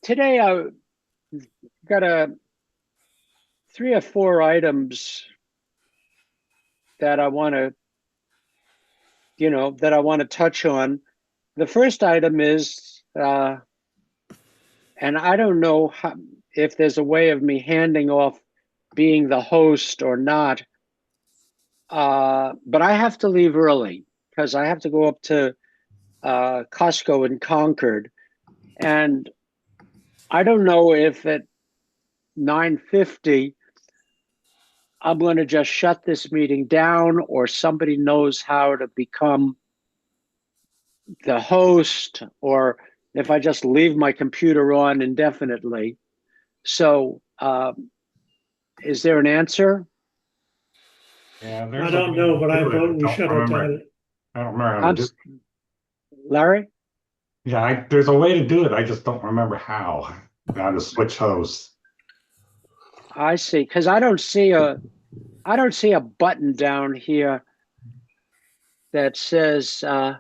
Today I got 3 or 4 items that I want to, that I want to touch on. The first item is, and I don't know if there's a way of me handing off being the host or not, but I have to leave early because I have to go up to Costco in Concord, and I don't know if at 9:50 I'm going to just shut this meeting down or somebody knows how to become the host, or if I just leave my computer on indefinitely. So, is there an answer? Yeah, I don't know, but I vote we shut it down. I don't remember how to do it. Larry? Yeah, there's a way to do it. I just don't remember how. How to switch hosts. I see, because I don't see a button down here that says Yeah.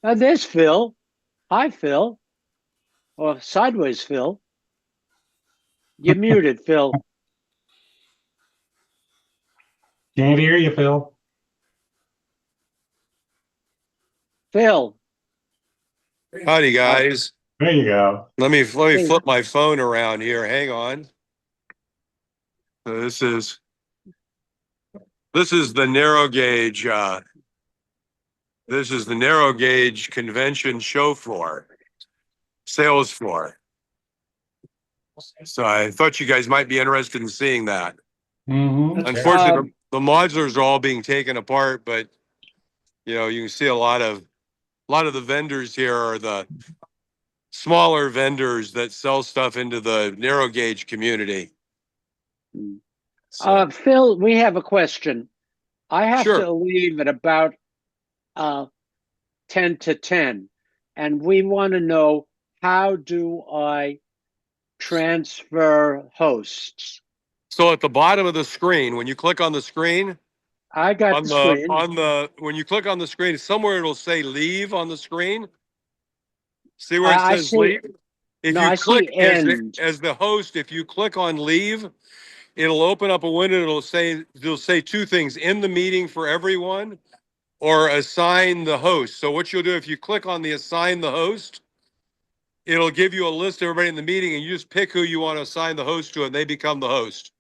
there's Phil. Hi, Phil. Or sideways, Phil. You're muted, Phil. Can't hear you, Phil. Phil. Howdy, guys. There you go. Let me flip my phone around here. Hang on. So this is the narrow gauge. This is the narrow gauge convention show floor, sales floor. So I thought you guys might be interested in seeing that. Mm-hmm. Unfortunately, the modulars are all being taken apart, but you can see a lot of the vendors here are the smaller vendors that sell stuff into the narrow gauge community. So, Phil, we have a question. I have Sure. to leave at about 10 to 10, and we want to know, how do I transfer hosts? So at the bottom of the screen, when you click on the screen, I got the screen. when you click on the screen, somewhere it'll say leave on the screen. See where it I says see. leave? If No, you I click see end. as the host, if you click on leave, it'll open up a window. It'll say 2 things: in the meeting for everyone, or assign the host. So what you'll do, if you click on the assign the host, it'll give you a list of everybody in the meeting, and you just pick who you want to assign the host to, and they become the host.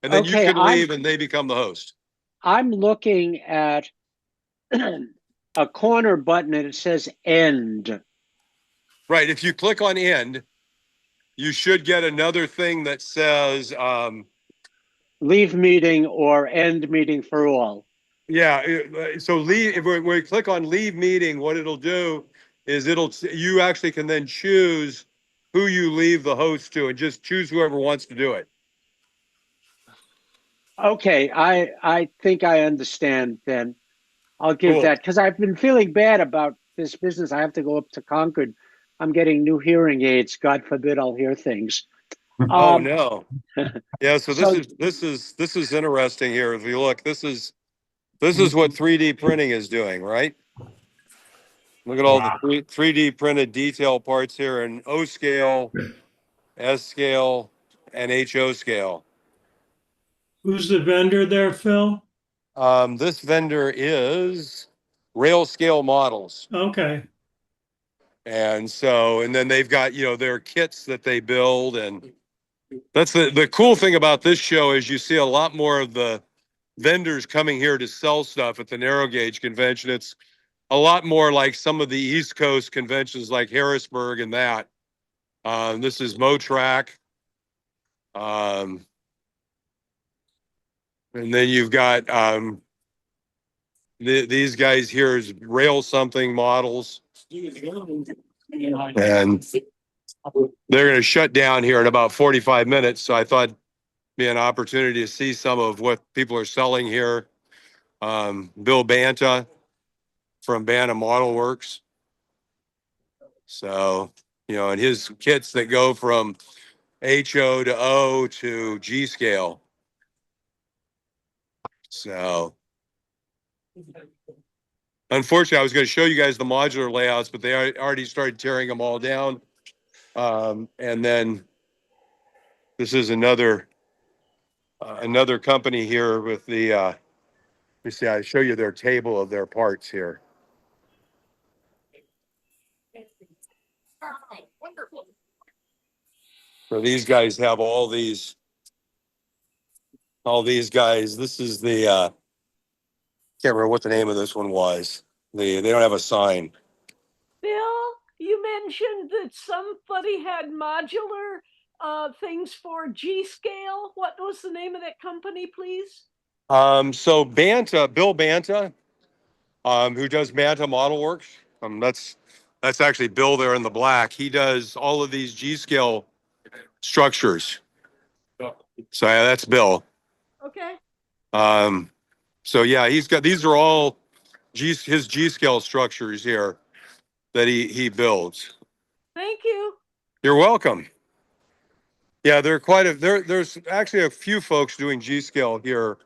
And then you Okay, can leave and they become the host. I'm looking at a corner button and it says end. Right. If you click on end, you should get another thing that says, Leave meeting or end meeting for all. yeah. So leave, if we click on leave meeting, what it'll do is you actually can then choose who you leave the host to, and just choose whoever wants to do it. Okay, I think I understand then. I'll give Cool. that, because I've been feeling bad about this business. I have to go up to Concord. I'm getting new hearing aids. God forbid I'll hear things. Oh no. Yeah, so So- this is interesting here. If you look, this is what 3D printing is doing, right? Look at all the 3D printed detail parts here in O scale, S scale, and HO scale. Who's the vendor there, Phil? This vendor is Rail Scale Models. Okay. And then they've got, their kits that they build. And that's the cool thing about this show is you see a lot more of the vendors coming here to sell stuff at the narrow gauge convention. It's a lot more like some of the East Coast conventions like Harrisburg and that. This is Motrack. And then you've got these guys here is Rail Something Models. And they're going to shut down here in about 45 minutes. So I thought it'd be an opportunity to see some of what people are selling here. Bill Banta from Banta Model Works. So, and his kits that go from HO to O to G scale. So, unfortunately, I was going to show you guys the modular layouts, but they already started tearing them all down. And then this is another company here with the, let me see, I show you their table of their parts here. So these guys have all these guys. This is the, can't remember what the name of this one was. They don't have a sign. Bill, you mentioned that somebody had modular things for G-scale. What was the name of that company, please? So Banta, Bill Banta, who does Banta Model Works. That's actually Bill there in the black. He does all of these G-scale structures. So yeah, that's Bill. Okay. So yeah, he's got, these are all his G-scale structures here that he builds. Thank you. You're welcome. Yeah, there's actually a few folks doing G-scale here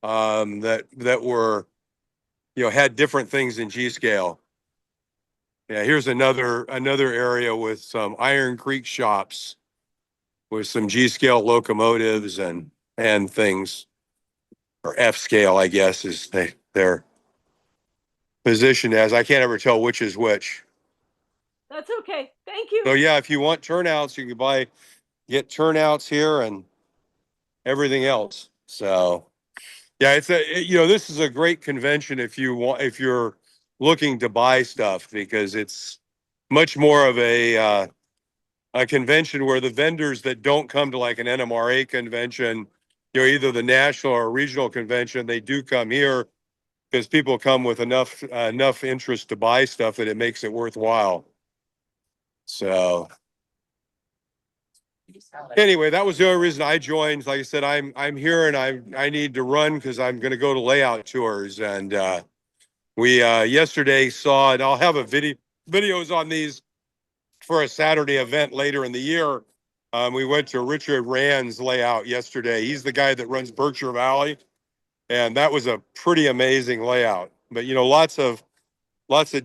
that were, had different things in G-scale. Yeah, here's another area with some Iron Creek shops with some G-scale locomotives and things, or F-scale, I guess, is they're positioned as. I can't ever tell which is which. That's okay. Thank you. So yeah, if you want turnouts, you can get turnouts here and everything else. So yeah, this is a great convention if you're looking to buy stuff, because it's much more of a convention where the vendors that don't come to like an NMRA convention, either the national or regional convention, they do come here because people come with enough interest to buy stuff that it makes it worthwhile. So anyway, that was the only reason I joined. Like I said, I'm here and I need to run because I'm going to go to layout tours. And we yesterday saw, and I'll have videos on these for a Saturday event later in the year. We went to Richard Rand's layout yesterday. He's the guy that runs Berkshire Valley, and that was a pretty amazing layout. But lots of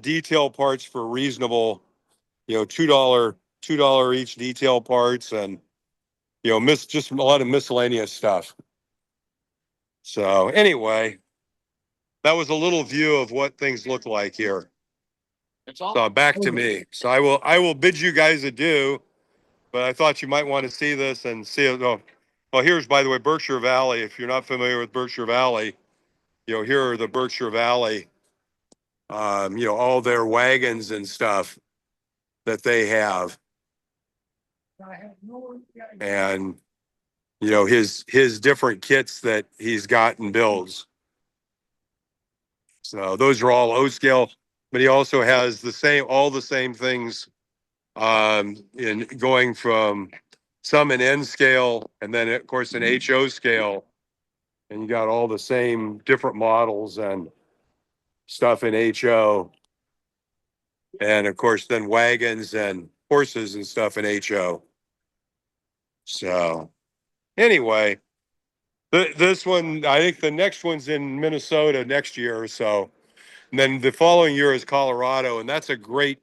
detail parts for reasonable, $2 each detail parts, and just a lot of miscellaneous stuff. So anyway, that was a little view of what things look like here. So back to me. So I will bid you guys adieu, but I thought you might want to see this and see it. Oh, well, here's, by the way, Berkshire Valley. If you're not familiar with Berkshire Valley, here are the Berkshire Valley, all their wagons and stuff that they have. And his different kits that he's got and builds. So those are all O scale, but he also has all the same things in going from some in N scale, and then of course in HO scale, and you got all the same different models and stuff in HO, and of course then wagons and horses and stuff in HO. So anyway, this one, I think the next one's in Minnesota next year or so. And then the following year is Colorado. And that's a great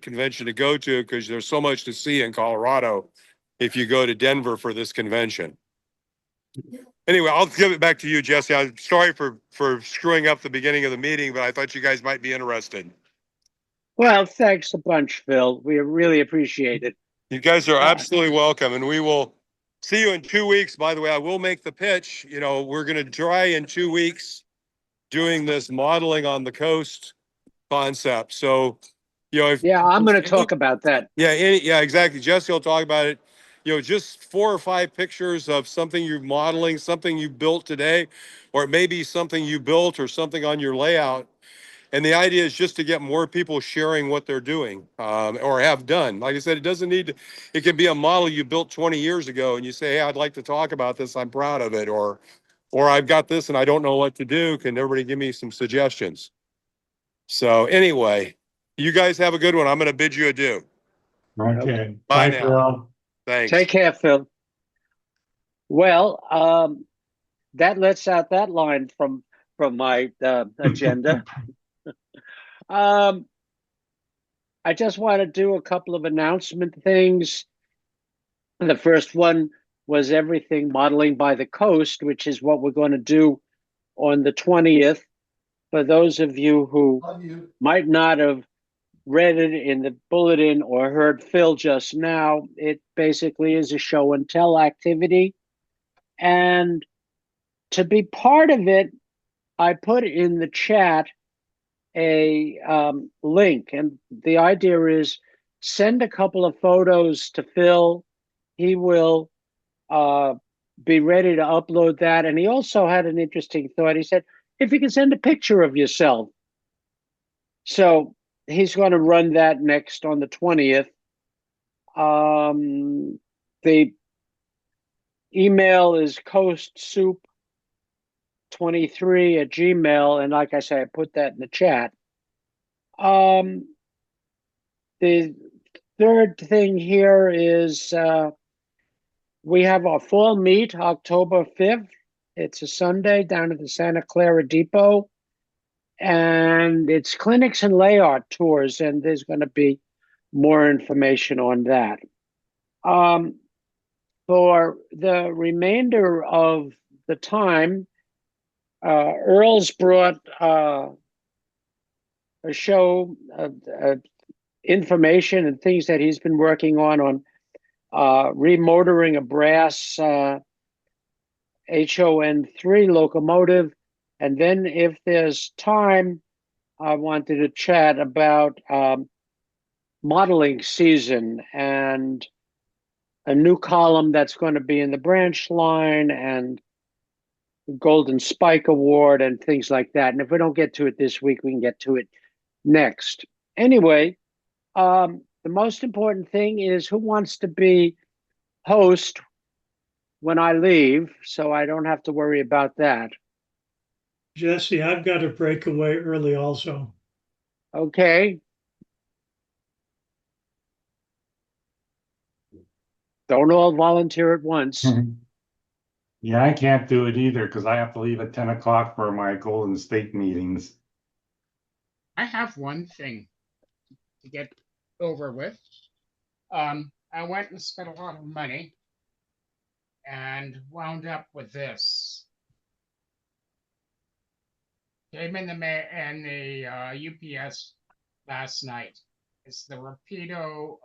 convention to go to because there's so much to see in Colorado if you go to Denver for this convention. Anyway, I'll give it back to you, Jesse. I'm sorry for screwing up the beginning of the meeting, but I thought you guys might be interested. Well, thanks a bunch, Phil. We really appreciate it. You guys are absolutely welcome, and we will see you in 2 weeks. By the way, I will make the pitch. We're going to try in 2 weeks doing this modeling on the coast concept. So, I'm going to talk about that. Yeah, exactly. Jesse will talk about it. Just 4 or 5 pictures of something you're modeling, something you built today, or it may be something you built or something on your layout. And the idea is just to get more people sharing what they're doing or have done. Like I said, it can be a model you built 20 years ago and you say, hey, I'd like to talk about this. I'm proud of it. Or I've got this and I don't know what to do. Can everybody give me some suggestions? So anyway, you guys have a good one. I'm going to bid you adieu. Okay. Bye Bye, now. Phil. Thanks. Take care, Phil. Well, that lets out that line from my agenda. I just want to do a couple of announcement things. The first one was everything modeling by the coast, which is what we're going to do on the 20th. For those of you who might not have read it in the bulletin or heard Phil just now, it basically is a show and tell activity. And to be part of it, I put in the chat a link. And the idea is send a couple of photos to Phil. He will be ready to upload that. And he also had an interesting thought. He said, if you can send a picture of yourself. So he's going to run that next on the 20th. The email is coastsoup23@gmail. And like I say, I put that in the chat. The third thing here is we have our fall meet October 5th. It's a Sunday down at the Santa Clara Depot. And it's clinics and layout tours, and there's going to be more information on that. For the remainder of the time, Earl's brought a show, information and things that he's been working on remotoring a brass HON3 locomotive. And then if there's time, I wanted to chat about modeling season and a new column that's going to be in the branch line and Golden Spike Award and things like that. And if we don't get to it this week, we can get to it next. Anyway, the most important thing is who wants to be host when I leave, so I don't have to worry about that. Jesse, I've got to break away early also. Okay. Don't all volunteer at once. Yeah, I can't do it either because I have to leave at 10 o'clock for my Golden State meetings. I have one thing to get over with. I went and spent a lot of money and wound up with this. Came in the UPS last night. It's the Rapido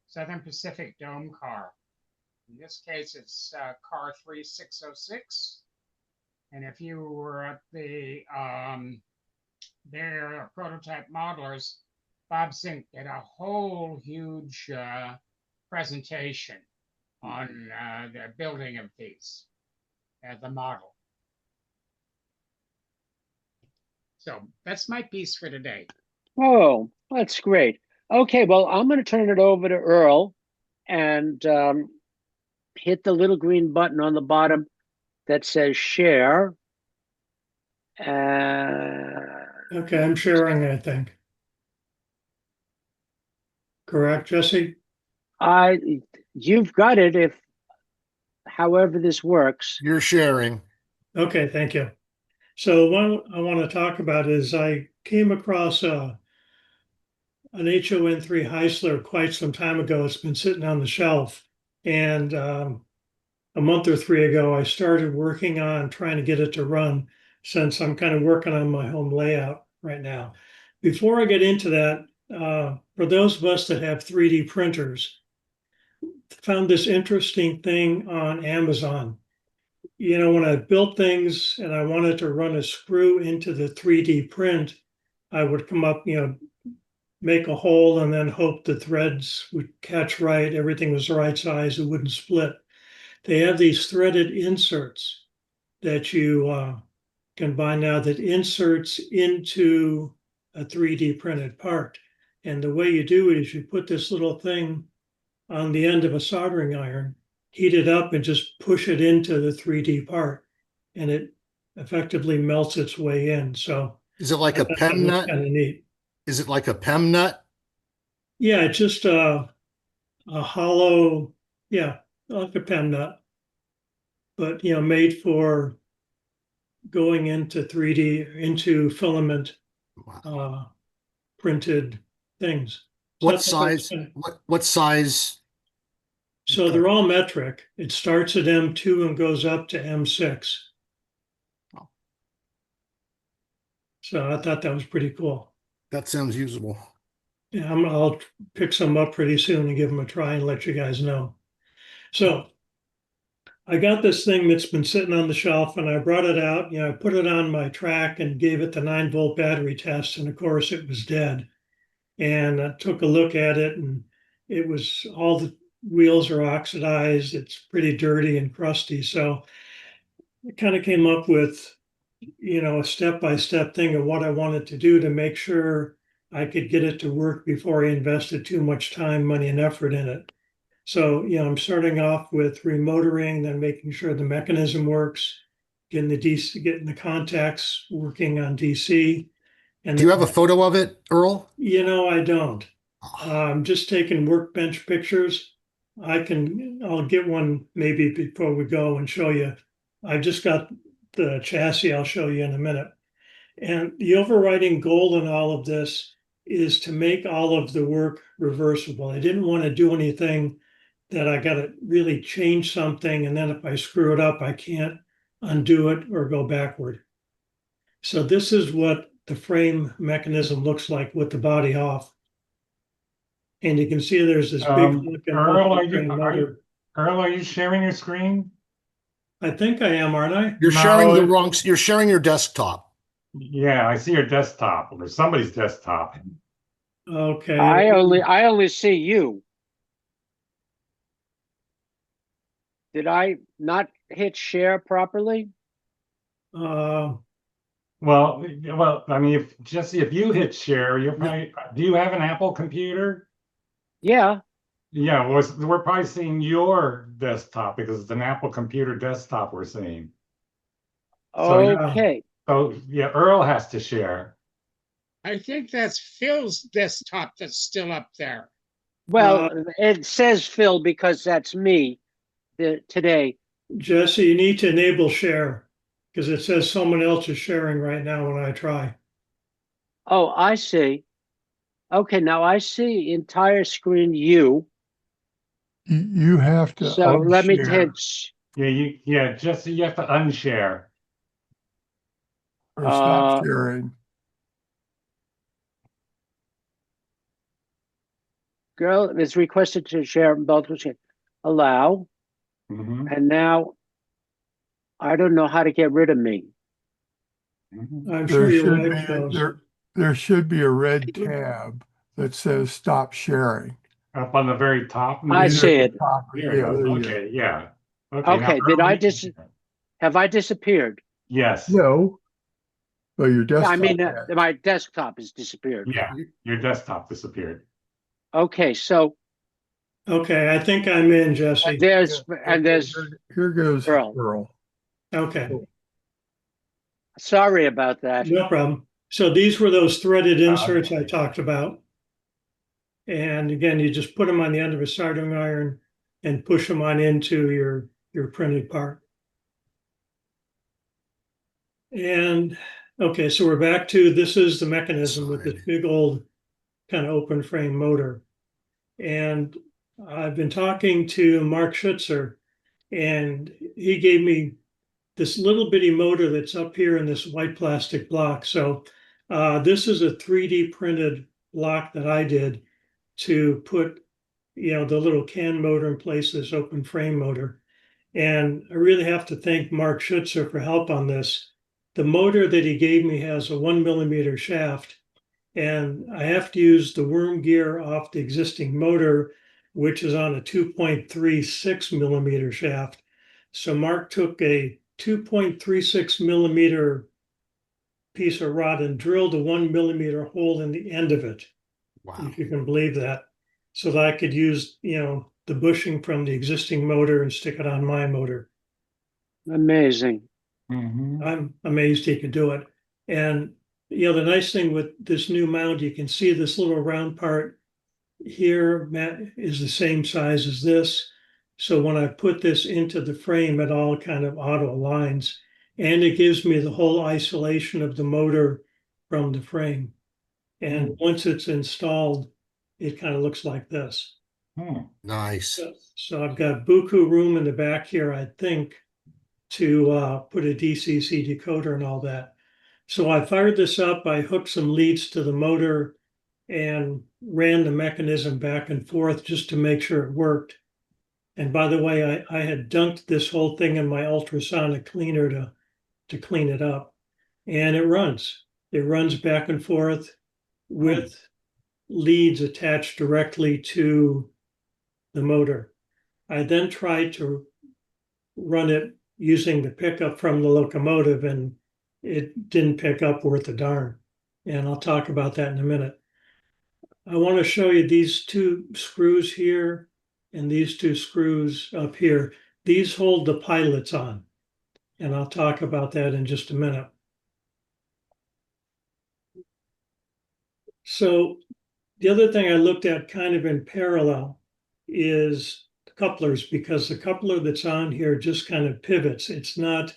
Southern Pacific Dome car. In this case, it's car 3606. And if you were at the their prototype modelers, Bob Zink did a whole huge presentation on the building of these, the model. So that's my piece for today. Oh, that's great. Okay, well, I'm going to turn it over to Earl and hit the little green button on the bottom that says share. Okay, I'm sharing, I think. Correct, Jesse? You've got it if however this works. You're sharing. Okay, thank you. So what I want to talk about is I came across an HON3 Heisler quite some time ago. It's been sitting on the shelf. And a month or three ago, I started working on trying to get it to run since I'm kind of working on my home layout right now. Before I get into that, for those of us that have 3D printers, found this interesting thing on Amazon. You know, when I built things and I wanted to run a screw into the 3D print, I would come up, make a hole and then hope the threads would catch right, everything was the right size, it wouldn't split. They have these threaded inserts that you can buy now that inserts into a 3D printed part. And the way you do it is you put this little thing on the end of a soldering iron, heat it up and just push it into the 3D part, and it effectively melts its way in. So Is it like a PEM nut? Kind of neat. Is it like a PEM nut? Yeah, it's just a hollow, yeah, like a PEM nut, but made for going into 3D, into filament printed things. So What I thought that was size, kinda- what size? So they're all metric. It starts at M2 and goes up to M6. Oh. So I thought that was pretty cool. That sounds usable. Yeah, I'll pick some up pretty soon and give them a try and let you guys know. So I got this thing that's been sitting on the shelf and I brought it out, I put it on my track and gave it the 9-volt battery test. And of course it was dead. And I took a look at it and it was all the wheels are oxidized. It's pretty dirty and crusty. So I kind of came up with, a step-by-step thing of what I wanted to do to make sure I could get it to work before I invested too much time, money, and effort in it. So, I'm starting off with remotoring, then making sure the mechanism works, getting the DC, getting the contacts working on DC. And Do you have a photo of it, Earl? I don't. I'm just taking workbench pictures. I'll get one maybe before we go and show you. I just got the chassis I'll show you in a minute. And the overriding goal in all of this is to make all of the work reversible. I didn't want to do anything that I got to really change something. And then if I screw it up, I can't undo it or go backward. So this is what the frame mechanism looks like with the body off. And you can see there's this big looking Earl, motor. Earl, are you sharing your screen? I think I am, aren't I? You're No, sharing the wrong, you're sharing your desktop. Yeah, I see your desktop, or somebody's desktop. Okay. I only see you. Did I not hit share properly? Uh, Well, I mean, if Jesse, if you hit share, you're probably, do you have an Apple computer? Yeah. Yeah, we're probably seeing your desktop because it's an Apple computer desktop we're seeing. So, Okay. So yeah, Earl has to share. I think that's Phil's desktop that's still up there. Well, it says Phil because that's me today. Jesse, you need to enable share because it says someone else is sharing right now when I try. Oh, I see. Okay, now I see entire screen you. You have to So let me unshare hit. Yeah, Jesse, you have to unshare. or stop sharing. Girl is requested to share both. Allow. Mhm, And now I don't know how to get rid of me. mhm. I'm sure There your should wife knows. be there should be a red tab that says stop sharing. Up on the very top. I see Either it. the top or- There yeah, it goes. there you go. Okay, yeah. Okay, now Okay, did Earl, I you can just share. have I disappeared? Yes. No, but your desktop. I mean, has. my desktop has disappeared. Yeah, your desktop disappeared. Okay, so Okay, I think I'm in, Jesse. there's Here goes Earl. Earl. Okay, Sorry about that. no problem. So these were those threaded inserts I Okay. talked about. And again, you just put them on the end of a soldering iron and push them on into your printed part. And okay, so we're back to this is the mechanism with this big old kind of open frame motor. And I've been talking to Mark Schutzer, and he gave me this little bitty motor that's up here in this white plastic block. So this is a 3D printed block that I did to put, the little can motor in place, this open frame motor. And I really have to thank Mark Schutzer for help on this. The motor that he gave me has a 1mm shaft, and I have to use the worm gear off the existing motor, which is on a 2.36mm shaft. So Mark took a 2.36mm piece of rod and drilled a 1mm hole in the end of it. Wow. If you can believe that, so that I could use, the bushing from the existing motor and stick it on my motor. Amazing. Mhm. I'm amazed he could do it. And, the nice thing with this new mount, you can see this little round part here, Matt, is the same size as this. So when I put this into the frame, it all kind of auto aligns, and it gives me the whole isolation of the motor from the frame. And once it's installed, it kind of looks like this. Nice. So I've got buku room in the back here, I think, to put a DCC decoder and all that. So I fired this up, I hooked some leads to the motor and ran the mechanism back and forth just to make sure it worked. And by the way, I had dunked this whole thing in my ultrasonic cleaner to clean it up. And it runs. It runs back and forth with leads attached directly to the motor. I then tried to run it using the pickup from the locomotive, and it didn't pick up worth a darn. And I'll talk about that in a minute. I want to show you these two screws here and these two screws up here. These hold the pilots on, and I'll talk about that in just a minute. So the other thing I looked at kind of in parallel is the couplers, because the coupler that's on here just kind of pivots. It's not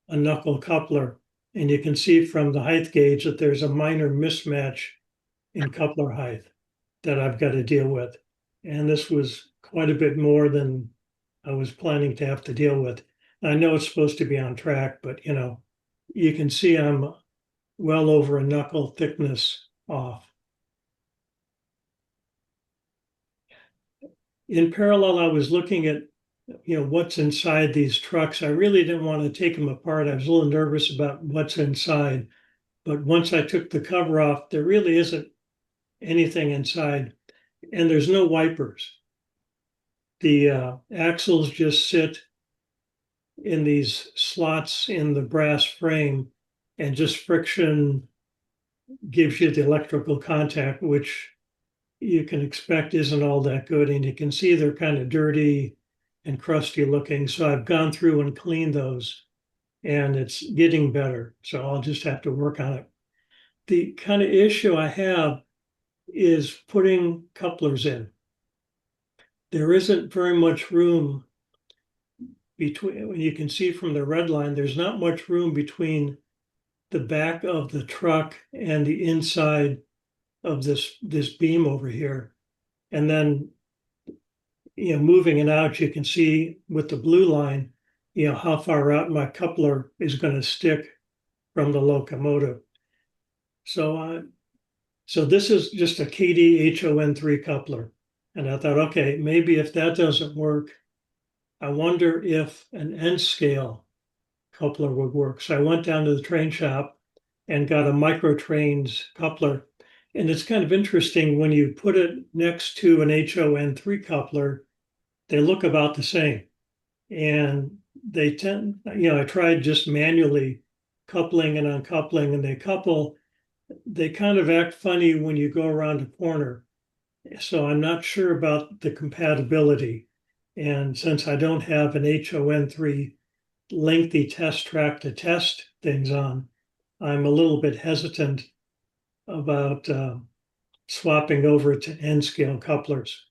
a knuckle coupler. And you can see from the height gauge that there's a minor mismatch in coupler height that I've got to deal with. And this was quite a bit more than I was planning to have to deal with. I know it's supposed to be on track, but you can see I'm well over a knuckle thickness off. In parallel, I was looking at what's inside these trucks. I really didn't want to take them apart. I was a little nervous about what's inside. But once I took the cover off, there really isn't anything inside. And there's no wipers. The axles just sit in these slots in the brass frame, and just friction gives you the electrical contact, which you can expect isn't all that good. And you can see they're kind of dirty and crusty looking. So I've gone through and cleaned those, and it's getting better. So I'll just have to work on it. The kind of issue I have is putting couplers in. There isn't very much room between, you can see from the red line, there's not much room between the back of the truck and the inside of this beam over here. And then, moving it out, you can see with the blue line, how far out my coupler is going to stick from the locomotive. So this is just a KD HON3 coupler. And I thought, okay, maybe if that doesn't work, I wonder if an N scale coupler would work. So I went down to the train shop and got a Microtrains coupler. And it's kind of interesting when you put it next to an HON3 coupler, they look about the same. And they tend, I tried just manually coupling and uncoupling, and they couple. They kind of act funny when you go around a corner. So I'm not sure about the compatibility. And since I don't have an HON3 lengthy test track to test things on, I'm a little bit hesitant about swapping over to N scale couplers.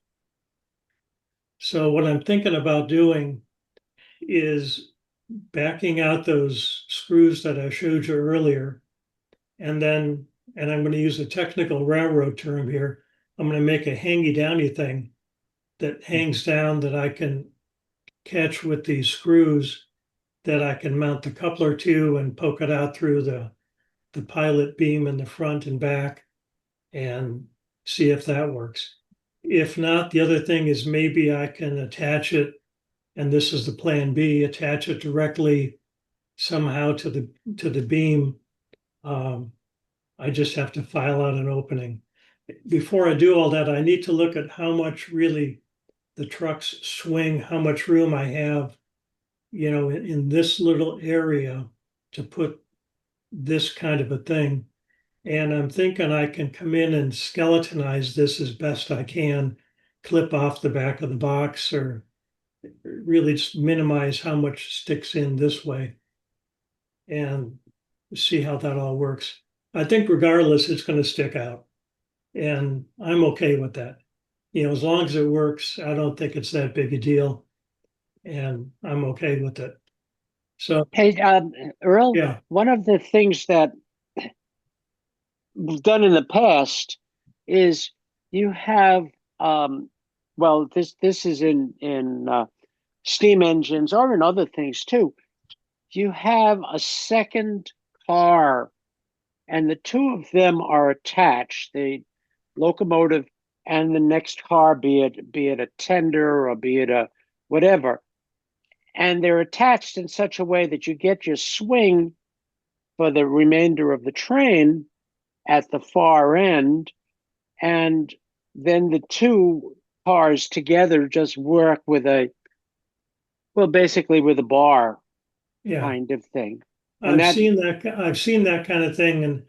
So what I'm thinking about doing is backing out those screws that I showed you earlier. And I'm going to use a technical railroad term here, I'm going to make a hangy-downy thing that hangs down that I can catch with these screws that I can mount the coupler to and poke it out through the pilot beam in the front and back and see if that works. If not, the other thing is maybe I can attach it, and this is the plan B, attach it directly somehow to the beam. I just have to file out an opening. Before I do all that, I need to look at how much really the trucks swing, how much room I have, in this little area to put this kind of a thing. And I'm thinking I can come in and skeletonize this as best I can, clip off the back of the box, or really just minimize how much sticks in this way and see how that all works. I think regardless, it's going to stick out. And I'm okay with that. As long as it works, I don't think it's that big a deal. And I'm okay with it. So, Hey, Earl, yeah. one of the things that done in the past is you have well, this is in steam engines or in other things too. You have a second car, and the two of them are attached. The locomotive and the next car, be it a tender or be it a whatever, and they're attached in such a way that you get your swing for the remainder of the train at the far end, and then the two cars together just work with basically with a bar Yeah. kind of thing. And I've seen that kind of thing, and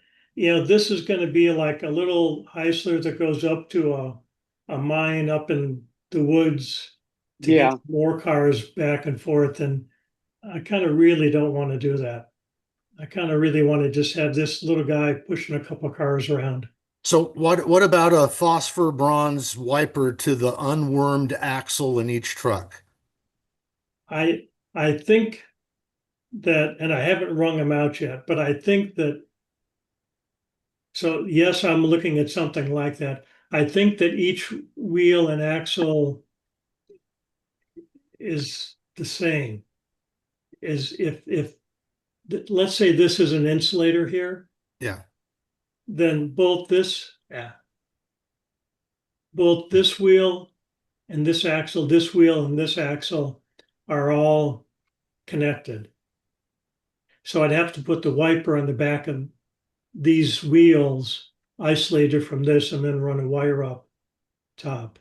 this is going to be like a little Heisler that goes up to a mine up in the woods to yeah, get more cars back and forth, and I kind of really don't want to do that. I kind of really want to just have this little guy pushing a couple cars around. So what about a phosphor bronze wiper to the unwormed axle in each truck? I think that, and I haven't wrung them out yet, but I think that, so yes, I'm looking at something like that. I think that each wheel and axle is the same. Is if let's say this is an insulator here, Yeah. then both this wheel and this axle, this wheel and this axle are all connected. So I'd have to put the wiper on the back of these wheels, isolated from this, and then run a wire up top.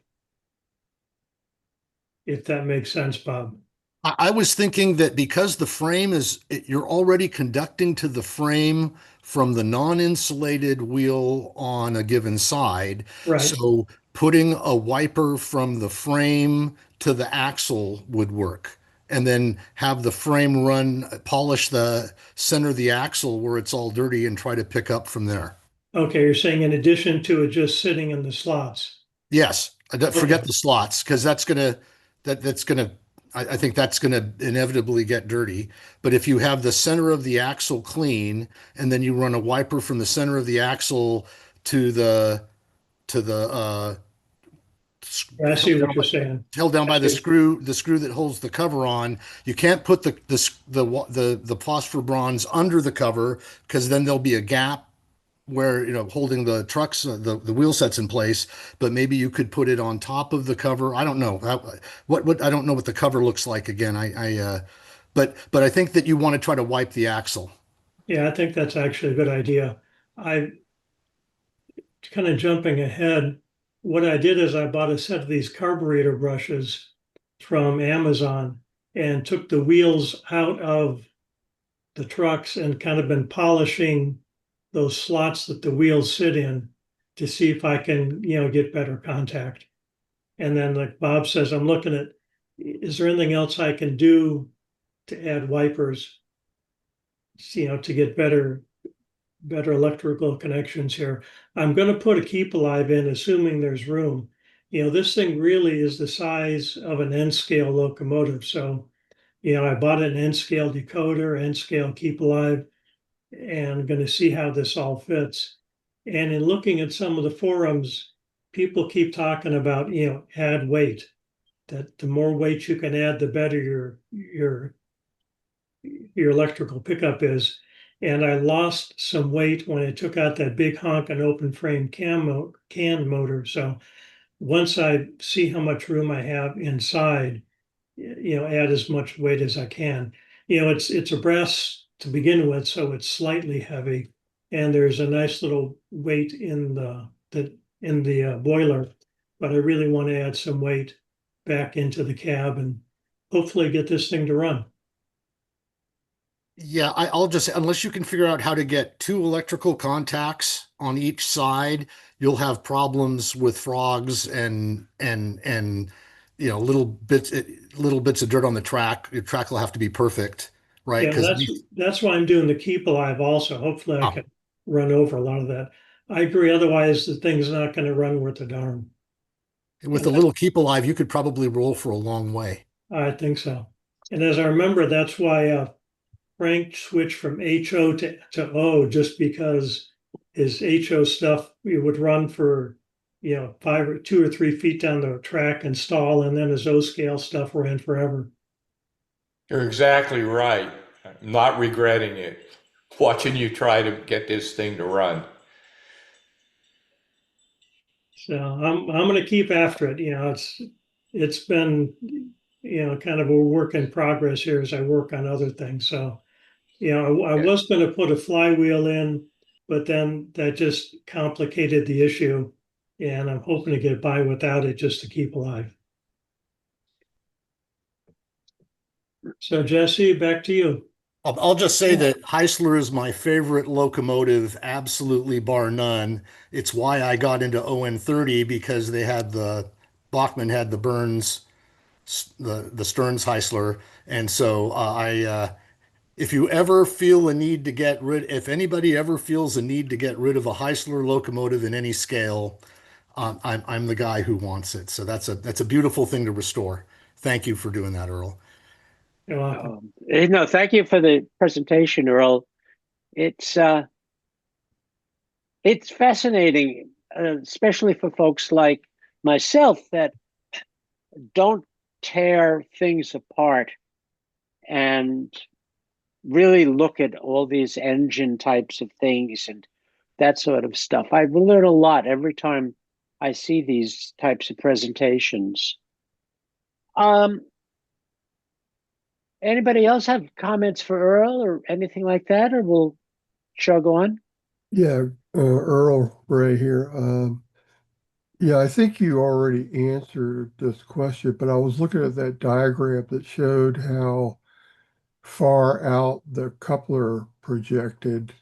If that makes sense, Bob. I was thinking that because the frame you're already conducting to the frame from the non-insulated wheel on a given side. Right. So putting a wiper from the frame to the axle would work. And then have the frame polish the center of the axle where it's all dirty and try to pick up from there. Okay, you're saying in addition to it just sitting in the slots. Yes, forget Okay. the slots because that's gonna I think that's gonna inevitably get dirty. But if you have the center of the axle clean and then you run a wiper from the center of the axle to the I see what you're saying. held down I by the see. screw that holds the cover on, you can't put the phosphor bronze under the cover because then there'll be a gap where holding the trucks the wheel sets in place, but maybe you could put it on top of the cover. I don't know what I don't know what the cover looks like again. But I think that you want to try to wipe the axle. Yeah, I think that's actually a good idea. I kind of jumping ahead. What I did is I bought a set of these carburetor brushes from Amazon and took the wheels out of the trucks and kind of been polishing those slots that the wheels sit in to see if I can, get better contact. And then, like Bob says, I'm looking at, is there anything else I can do to add wipers, to get better electrical connections here. I'm going to put a keep alive in, assuming there's room. This thing really is the size of an N scale locomotive. So, I bought an N scale decoder, N scale keep alive, and I'm going to see how this all fits. And in looking at some of the forums, people keep talking about, add weight, that the more weight you can add, the better your electrical pickup is. And I lost some weight when I took out that big honking open frame can motor. So once I see how much room I have inside, add as much weight as I can. It's a brass to begin with, so it's slightly heavy, and there's a nice little weight in the boiler. But I really want to add some weight back into the cab and hopefully get this thing to run. Yeah, I'll just, unless you can figure out how to get two electrical contacts on each side, you'll have problems with frogs and little bits of dirt on the track. Your track will have to be perfect, right? Yeah, that's why I'm doing the keep alive also. Hopefully I can run over a lot of that. I agree. Otherwise, the thing's not going to run worth a darn. With a little keep alive, you could probably roll for a long way. I think so. And as I remember, that's why Frank switched from HO to O, just because his HO stuff, it would run for, 2 or 3 feet down the track and stall, and then his O scale stuff ran forever. You're exactly right. I'm not regretting it. Watching you try to get this thing to run. So I'm going to keep after it. It's been, kind of a work in progress here as I work on other things. So, I was going to put a flywheel in, but then that just complicated the issue, and I'm hoping to get by without it just to keep alive. So Jesse, back to you. I'll just say that Heisler is my favorite locomotive, absolutely bar none. It's why I got into ON30 because Bachmann had the Burns, the Stearns Heisler. And so if you ever feel a need to if anybody ever feels a need to get rid of a Heisler locomotive in any scale, I'm the guy who wants it. So that's a beautiful thing to restore. Thank you for doing that, Earl. You're welcome. No, thank you for the presentation, Earl. It's fascinating, especially for folks like myself that don't tear things apart and really look at all these engine types of things and that sort of stuff. I learn a lot every time I see these types of presentations. Anybody else have comments for Earl or anything like that, or we'll chug on? Yeah, Earl Ray here. Yeah, I think you already answered this question, but I was looking at that diagram that showed how far out the coupler projected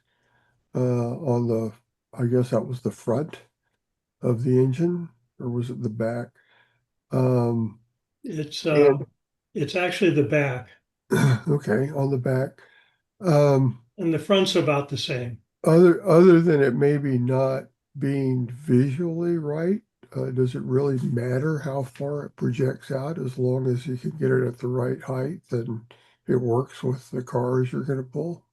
on I guess that was the front of the engine, or was it the back? It's And it's actually the back, okay, on the back. Um, and the front's about the same. other than it maybe not being visually right, does it really matter how far it projects out as long as you can get it at the right height and it works with the cars you're going to pull?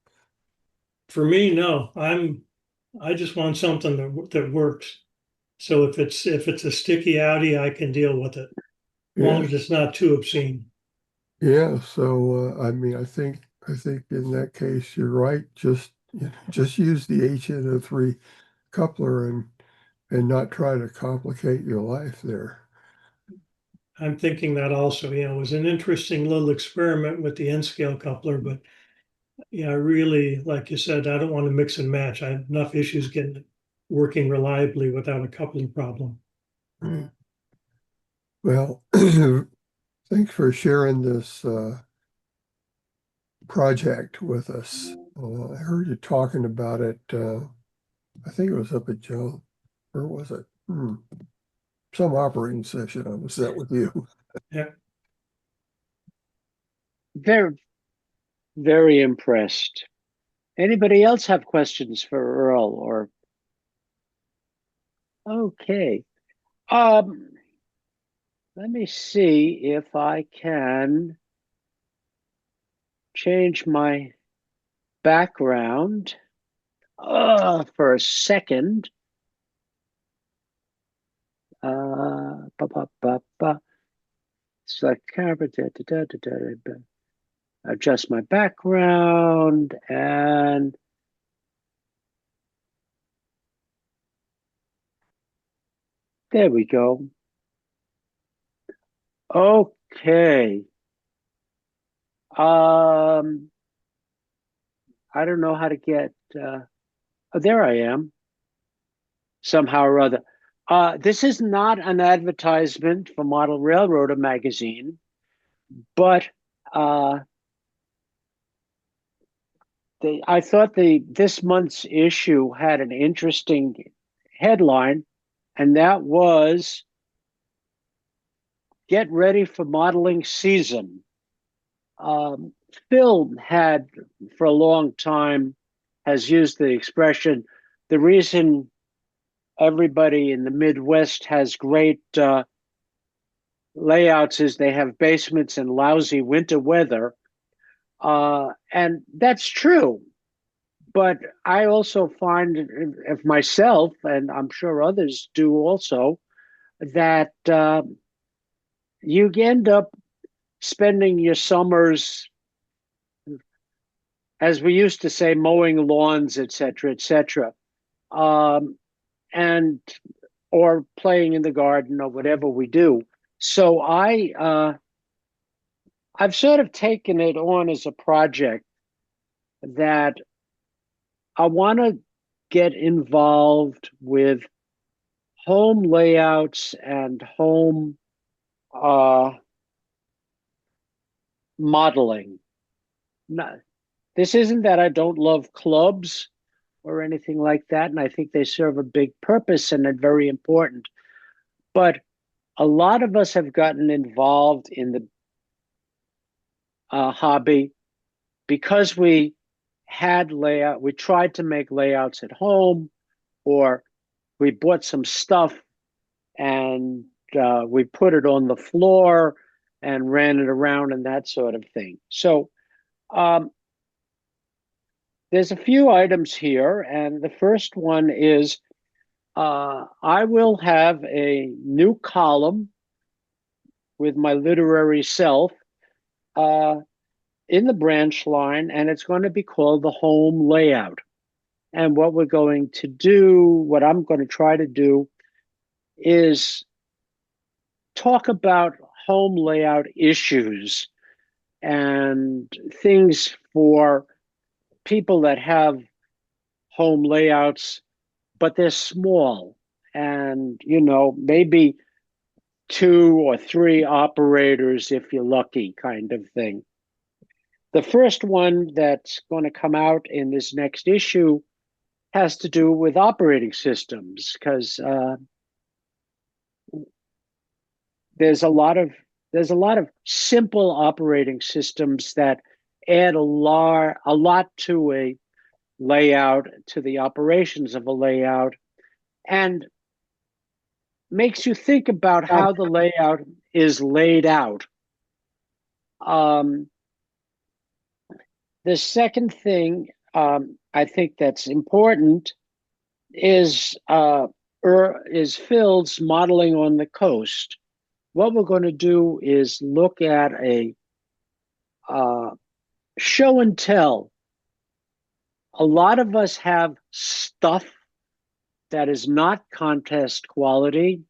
For me, no. I just want something that works. So if it's a sticky Audi, I can deal with it, as long Yeah, as it's not too obscene. yeah. So I mean, I think in that case you're right. Just use the HN03 coupler and not try to complicate your life there. I'm thinking that also, it was an interesting little experiment with the N-scale coupler, but I really, like you said, I don't want to mix and match. I have enough issues getting it working reliably without a coupling problem. Right. Well, thanks for sharing this project with us. I heard you talking about it. I think it was up at Joe. Where was it? Some operating session I was at with you. Yeah. Very, very impressed. Anybody else have questions for Earl or? Okay. Let me see if I can change my background for a second. Select camera, adjust my background, and there we go. Okay. I don't know how to get, oh, there I am, somehow or other. This is not an advertisement for Model Railroader magazine, but I thought this month's issue had an interesting headline, and that was "Get Ready for Modeling Season." Phil had, for a long time, has used the expression, the reason everybody in the Midwest has great layouts is they have basements in lousy winter weather. And that's true. But I also find, if myself, and I'm sure others do also, that you end up spending your summers, as we used to say, mowing lawns, et cetera, um, and or playing in the garden or whatever we do. So I've sort of taken it on as a project that I want to get involved with home layouts and home modeling. No, this isn't that I don't love clubs or anything like that, and I think they serve a big purpose and are very important. But a lot of us have gotten involved in the hobby because we tried to make layouts at home, or we bought some stuff and we put it on the floor and ran it around and that sort of thing. So there's a few items here, and the first one is I will have a new column with my literary self in the branch line, and it's going to be called the home layout. And what we're going to do, what I'm going to try to do, is talk about home layout issues and things for people that have home layouts, but they're small and, maybe 2 or 3 operators if you're lucky, kind of thing. The first one that's going to come out in this next issue has to do with operating systems, because there's a lot of simple operating systems that add a lot to a layout, to the operations of a layout, and makes you think about how the layout is laid out. The second thing I think that's important is Phil's modeling on the coast. What we're going to do is look at a show and tell. A lot of us have stuff that is not contest quality,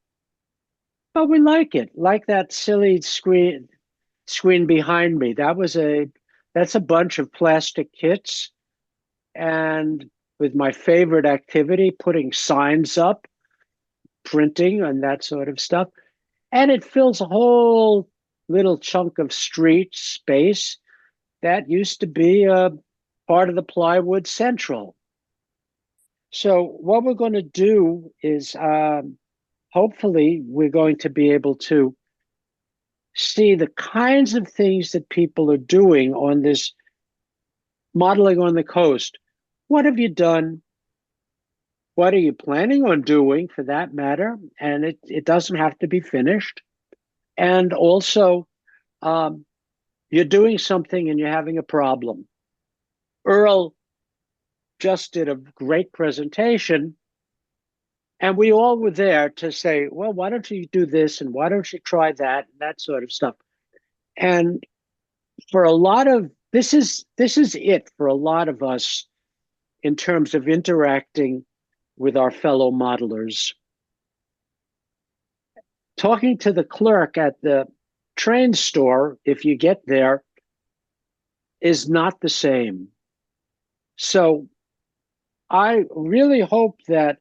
but we like it. Like that silly screen behind me. That's a bunch of plastic kits, and with my favorite activity, putting signs up, printing, and that sort of stuff. And it fills a whole little chunk of street space that used to be a part of the plywood central. So what we're going to do is hopefully we're going to be able to see the kinds of things that people are doing on this modeling on the coast. What have you done? What are you planning on doing, for that matter? And it doesn't have to be finished. And also, you're doing something and you're having a problem. Earl just did a great presentation, and we all were there to say, well, why don't you do this, and why don't you try that, and that sort of stuff. And for a lot of this is it for a lot of us in terms of interacting with our fellow modelers. Talking to the clerk at the train store, if you get there, is not the same. So I really hope that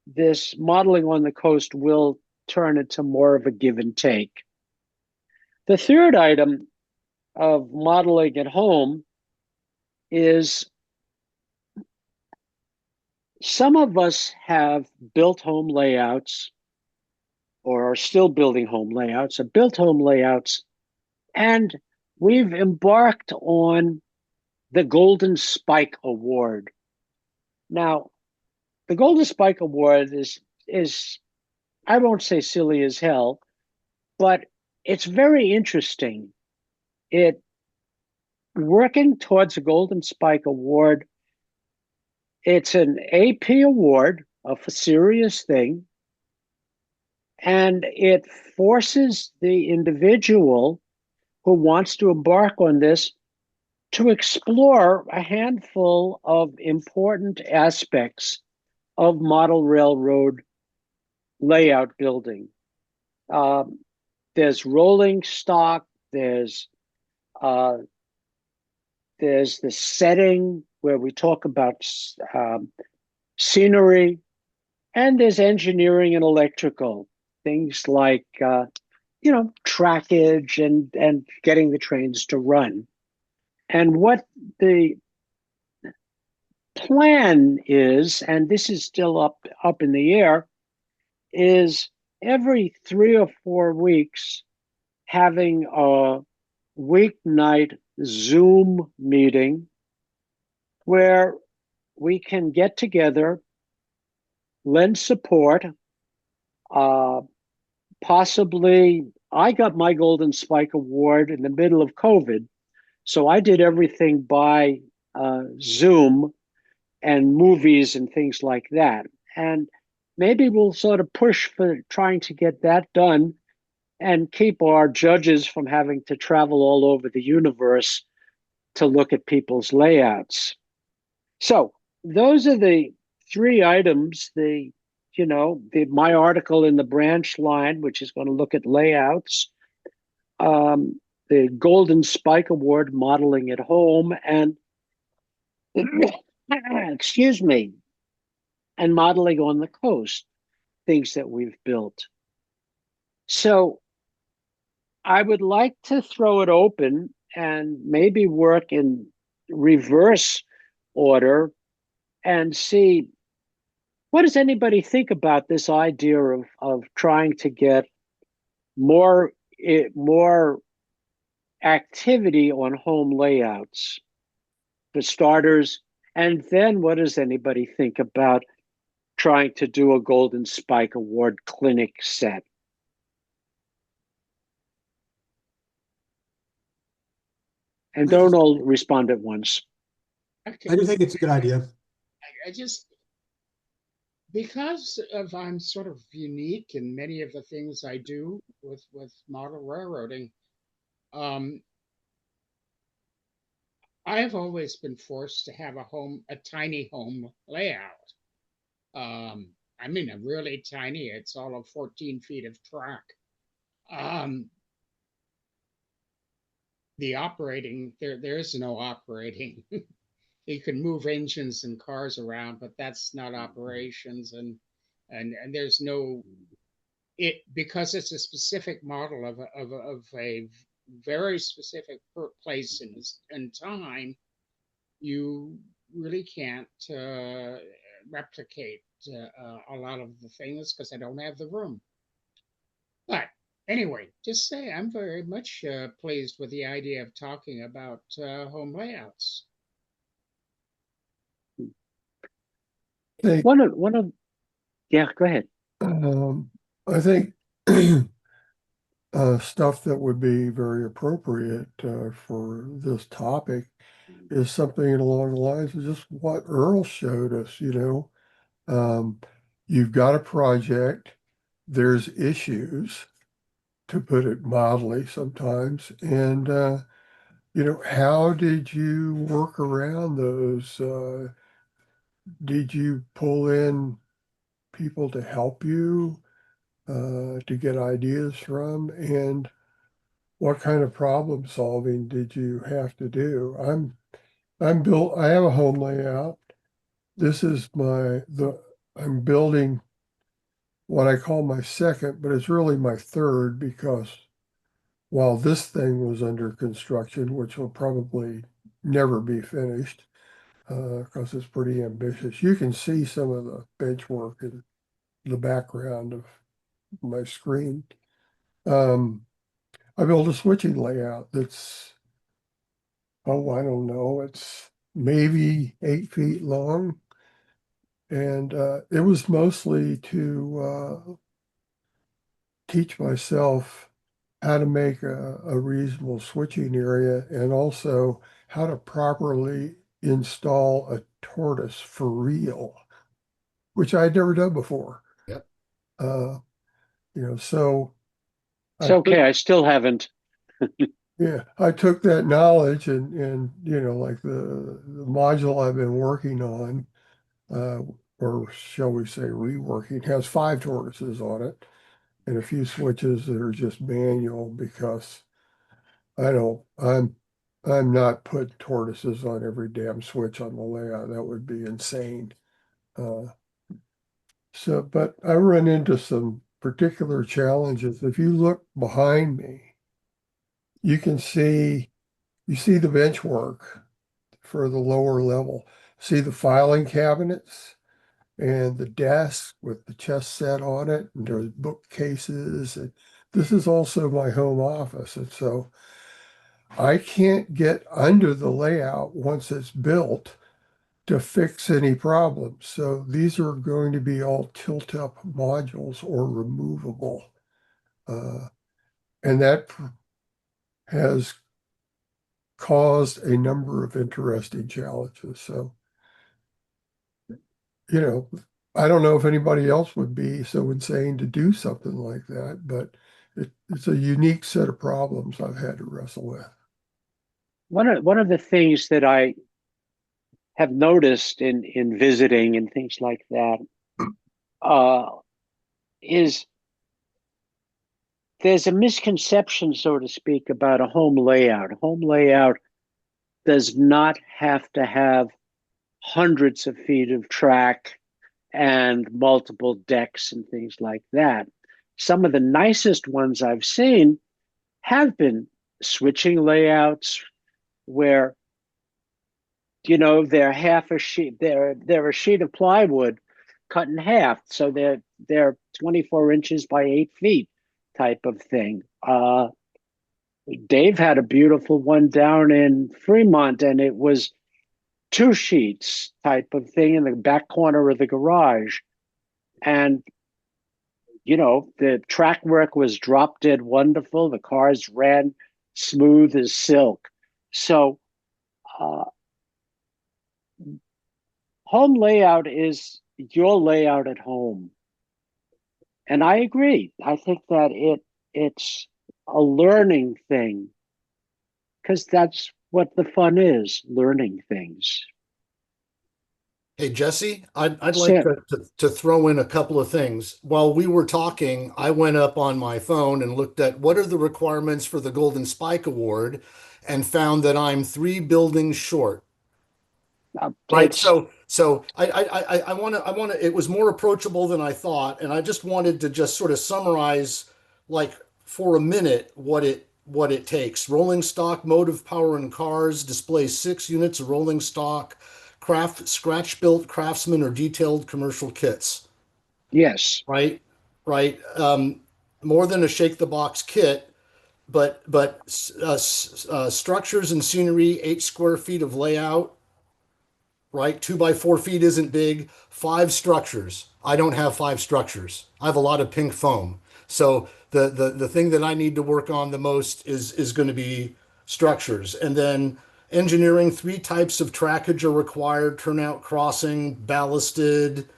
this modeling on the coast will turn into more of a give and take. The third item of modeling at home is some of us have built home layouts, or are still building home layouts, or built home layouts, and we've embarked on the Golden Spike Award. Now, the Golden Spike Award is I won't say silly as hell, but it's very interesting. Working towards a Golden Spike Award It's an AP award, a serious thing, and it forces the individual who wants to embark on this to explore a handful of important aspects of model railroad layout building. There's rolling stock, there's the setting where we talk about scenery, and there's engineering and electrical things like trackage and getting the trains to run. And what the plan is, and this is still up in the air, is every 3 or 4 weeks having a weeknight Zoom meeting where we can get together, lend support. Possibly, I got my Golden Spike Award in the middle of COVID, so I did everything by Zoom and movies and things like that. And maybe we'll sort of push for trying to get that done and keep our judges from having to travel all over the universe to look at people's layouts. So those are the 3 items, my article in the branch line, which is going to look at layouts, the Golden Spike Award, modeling at home, and excuse me, and modeling on the coast, things that we've built. So I would like to throw it open and maybe work in reverse order and see, what does anybody think about this idea of trying to get more activity on home layouts for starters? And then what does anybody think about trying to do a Golden Spike Award clinic set? And don't all respond at once. Okay. I do think it's a good idea. I just, because of I'm sort of unique in many of the things I do with model railroading, I've always been forced to have a tiny home layout. I mean, a really tiny, it's all of 14 feet of track. The operating, there is no operating. You can move engines and cars around, but that's not operations, and there's no because it's a specific model of a very specific place and time. You really can't replicate a lot of the things because I don't have the room. But anyway, just say I'm very much pleased with the idea of talking about home layouts. Think, One of yeah, go ahead. I think stuff that would be very appropriate for this topic is something along the lines of just what Earl showed us, You've got a project, there's issues, to put it mildly sometimes, and how did you work around those? Did you pull in people to help you to get ideas from? And what kind of problem solving did you have to do? I have a home layout. This is I'm building what I call my second, but it's really my third, because while this thing was under construction, which will probably never be finished, because it's pretty ambitious. You can see some of the bench work in the background of my screen. I built a switching layout that's, I don't know, it's maybe 8 feet long. And it was mostly to teach myself how to make a reasonable switching area, and also how to properly install a tortoise for real, which I had never done before. Yep. So It's okay. I still haven't. I took that knowledge and like the module I've been working on, or shall we say reworking, has 5 tortoises on it and a few switches that are just manual because I'm not putting tortoises on every damn switch on the layout. That would be insane. But I run into some particular challenges. If you look behind me, you see the bench work for the lower level. See the filing cabinets and the desk with the chest set on it, and there's bookcases. And this is also my home office. And so I can't get under the layout once it's built to fix any problems. So these are going to be all tilt-up modules or removable. And that has caused a number of interesting challenges. So, I don't know if anybody else would be so insane to do something like that, but it's a unique set of problems I've had to wrestle with. One of the things that I have noticed in visiting and things like that is there's a misconception, so to speak, about a home layout. Home layout does not have to have hundreds of feet of track and multiple decks and things like that. Some of the nicest ones I've seen have been switching layouts where they're half a sheet, they're a sheet of plywood cut in half, so they're 24 inches by 8 feet type of thing. Dave had a beautiful one down in Fremont, and it was 2 sheets type of thing in the back corner of the garage. And, the track work was drop dead wonderful. The cars ran smooth as silk. So home layout is your layout at home. And I agree. I think that it's a learning thing because that's what the fun is, learning things. Hey, Jesse, I'd like Sim, to throw in a couple of things. While we were talking, I went up on my phone and looked at what are the requirements for the Golden Spike Award and found that I'm 3 buildings short. Right. it's So I want to, it was more approachable than I thought. And I just wanted to just sort of summarize, like for a minute, what it takes. Rolling stock, motive power in cars, displays 6 units of rolling stock, scratch built craftsman or detailed commercial kits. yes. Right. Right. More than a shake the box kit, but structures and scenery, 8 square feet of layout. Right? 2 by 4 feet isn't big. 5 structures. I don't have 5 structures. I have a lot of pink foam. So the thing that I need to work on the most is going to be structures. And then engineering, 3 types of trackage are required: turnout crossing, ballasted,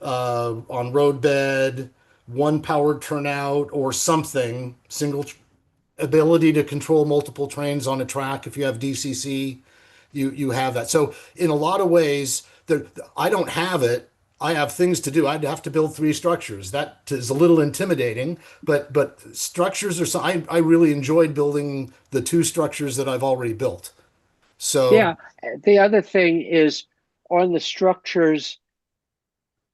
on roadbed, 1 powered turnout or something, single ability to control multiple trains on a track. If you have DCC, you have that. So in a lot of ways, I don't have it. I have things to do. I'd have to build 3 structures. That is a little intimidating, but structures are so I really enjoyed building the 2 structures that I've already built. So Yeah. The other thing is on the structures,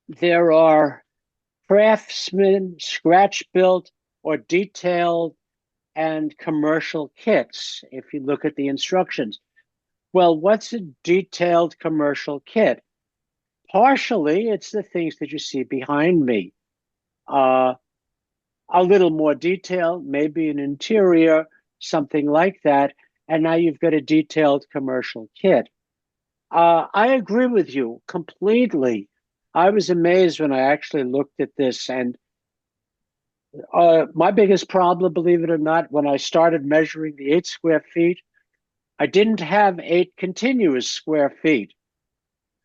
there are craftsman, scratch built, or detailed and commercial kits, if you look at the instructions. Well, what's a detailed commercial kit? Partially, it's the things that you see behind me. A little more detail, maybe an interior, something like that. And now you've got a detailed commercial kit. I agree with you completely. I was amazed when I actually looked at this. And my biggest problem, believe it or not, when I started measuring the 8 square feet, I didn't have 8 continuous square feet.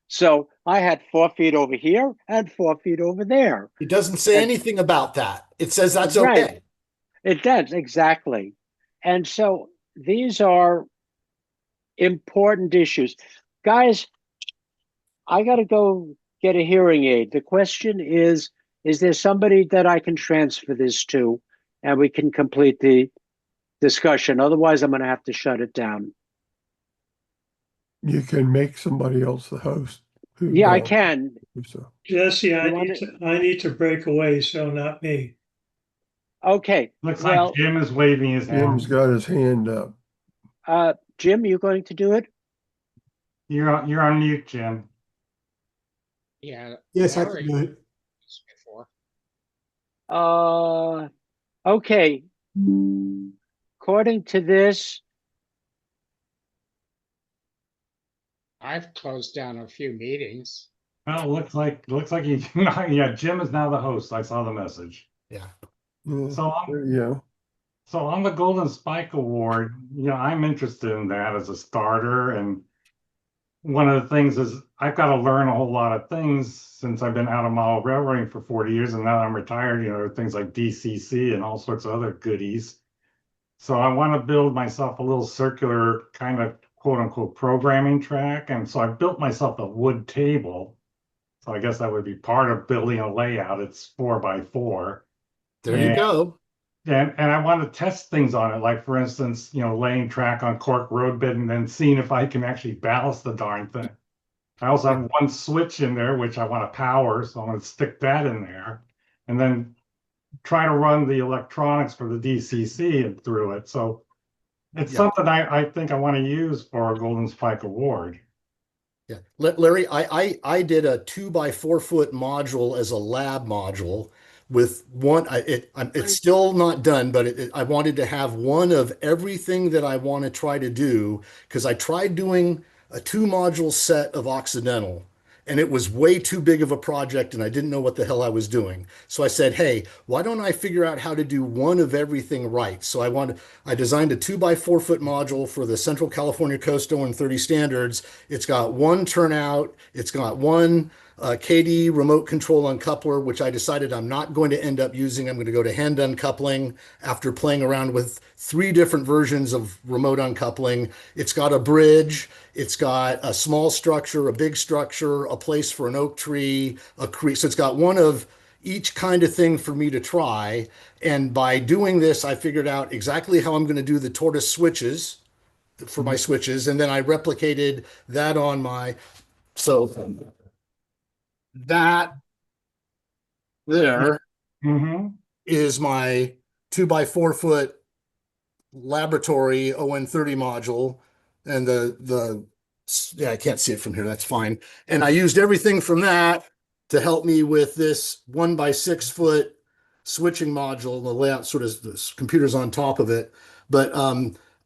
So I had 4 feet over here and 4 feet over there. It doesn't say And anything about that. It says that's right, okay. it does, exactly. And so these are important issues. Guys, I got to go get a hearing aid. The question is there somebody that I can transfer this to and we can complete the discussion? Otherwise, I'm going to have to shut it down. You can make somebody else the host. who Yeah, I don't can. do so. Jesse, You want I need to break away, so not me. Okay. Looks Well, like Jim is waving his Jim's hand. got his hand up. Jim, you going to do it? You're on mute, Jim. Yeah. Yes, I can Larry do it. used before. Okay. According to this, I've closed down a few meetings. Well, looks like he, yeah, Jim is now the host. I saw the message. Yeah. Yeah, So there you go. So on the Golden Spike Award, I'm interested in that as a starter. And one of the things is I've got to learn a whole lot of things since I've been out of model railroading for 40 years and now I'm retired, things like DCC and all sorts of other goodies. So I want to build myself a little circular kind of quote unquote programming track. And so I built myself a wood table. So I guess that would be part of building a layout. It's 4x4. There you go. And I want to test things on it, like for instance, laying track on cork road bed and then seeing if I can actually balance the darn thing. I also have one switch in there which I want to power, so I'm going to stick that in there, and then try to run the electronics for the DCC and through it. So it's something I think I want to use for a Golden Spike Award. Yeah, Larry, I did a 2x4 foot module as a lab module with one. It's still not done, but I wanted to have one of everything that I want to try to do because I tried doing a 2 module set of Occidental. And it was way too big of a project, and I didn't know what the hell I was doing. So I said, "Hey, why don't I figure out how to do one of everything right?" So I designed a 2x4 foot module for the Central California Coast 030 standards. It's got one turnout. It's got one KD remote control uncoupler, which I decided I'm not going to end up using. I'm going to go to hand uncoupling after playing around with 3 different versions of remote uncoupling. It's got a bridge. It's got a small structure, a big structure, a place for an oak tree, a creek. So it's got one of each kind of thing for me to try. And by doing this, I figured out exactly how I'm going to do the tortoise switches for my switches. And then I replicated that on so that there is my 2x4 foot laboratory ON30 module. And yeah, I can't see it from here. That's fine. And I used everything from that to help me with this 1x6 foot switching module. The layout sort of the computer's on top of it. But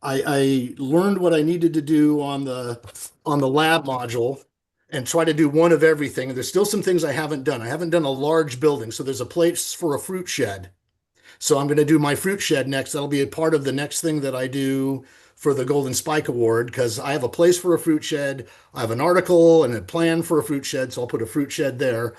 I learned what I needed to do on the lab module and try to do one of everything. And there's still some things I haven't done. I haven't done a large building. So there's a place for a fruit shed. So I'm going to do my fruit shed next. That'll be a part of the next thing that I do for the Golden Spike Award because I have a place for a fruit shed. I have an article and a plan for a fruit shed. So I'll put a fruit shed there.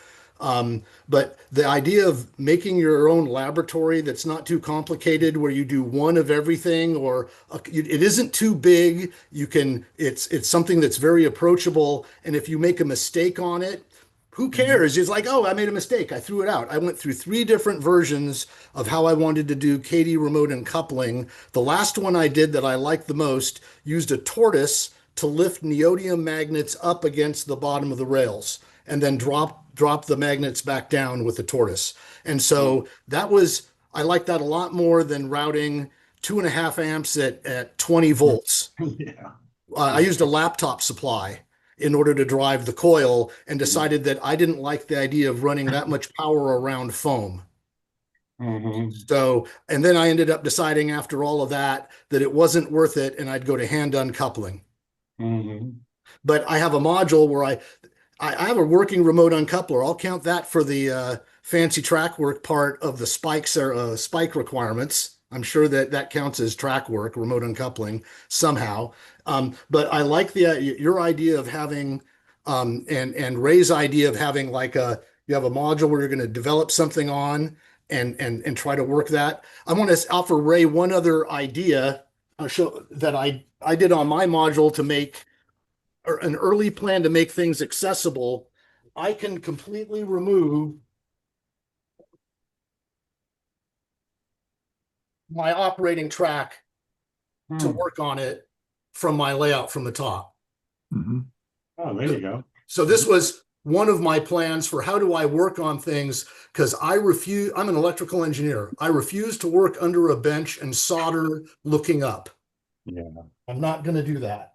But the idea of making your own laboratory that's not too complicated, where you do one of everything, or it isn't too big. It's something that's very approachable. And if you make a mistake on it, who cares? It's like, oh, I made a mistake. I threw it out. I went through 3 different versions of how I wanted to do KD remote uncoupling. The last one I did that I liked the most used a tortoise to lift neodymium magnets up against the bottom of the rails and then drop the magnets back down with the tortoise. And so I like that a lot more than routing 2.5 amps at 20 volts. Yeah. I used a laptop supply in order to drive the coil and decided that I didn't like the idea of running that much power around foam. So, and then I ended up deciding after all of that it wasn't worth it and I'd go to hand uncoupling. But I have a module where I have a working remote uncoupler. I'll count that for the fancy track work part of the spike requirements. I'm sure that that counts as track work, remote uncoupling somehow. But I like your idea of having and Ray's idea of having like you have a module where you're going to develop something on and try to work that. I want to offer Ray one other idea show that I did on my module to make an early plan to make things accessible. I can completely remove my operating track to work on it from my layout from the top. Mhm. Oh, there you go. So this was one of my plans for how do I work on things, because I'm an electrical engineer. I refuse to work under a bench and solder looking up. Yeah. I'm not going to do that.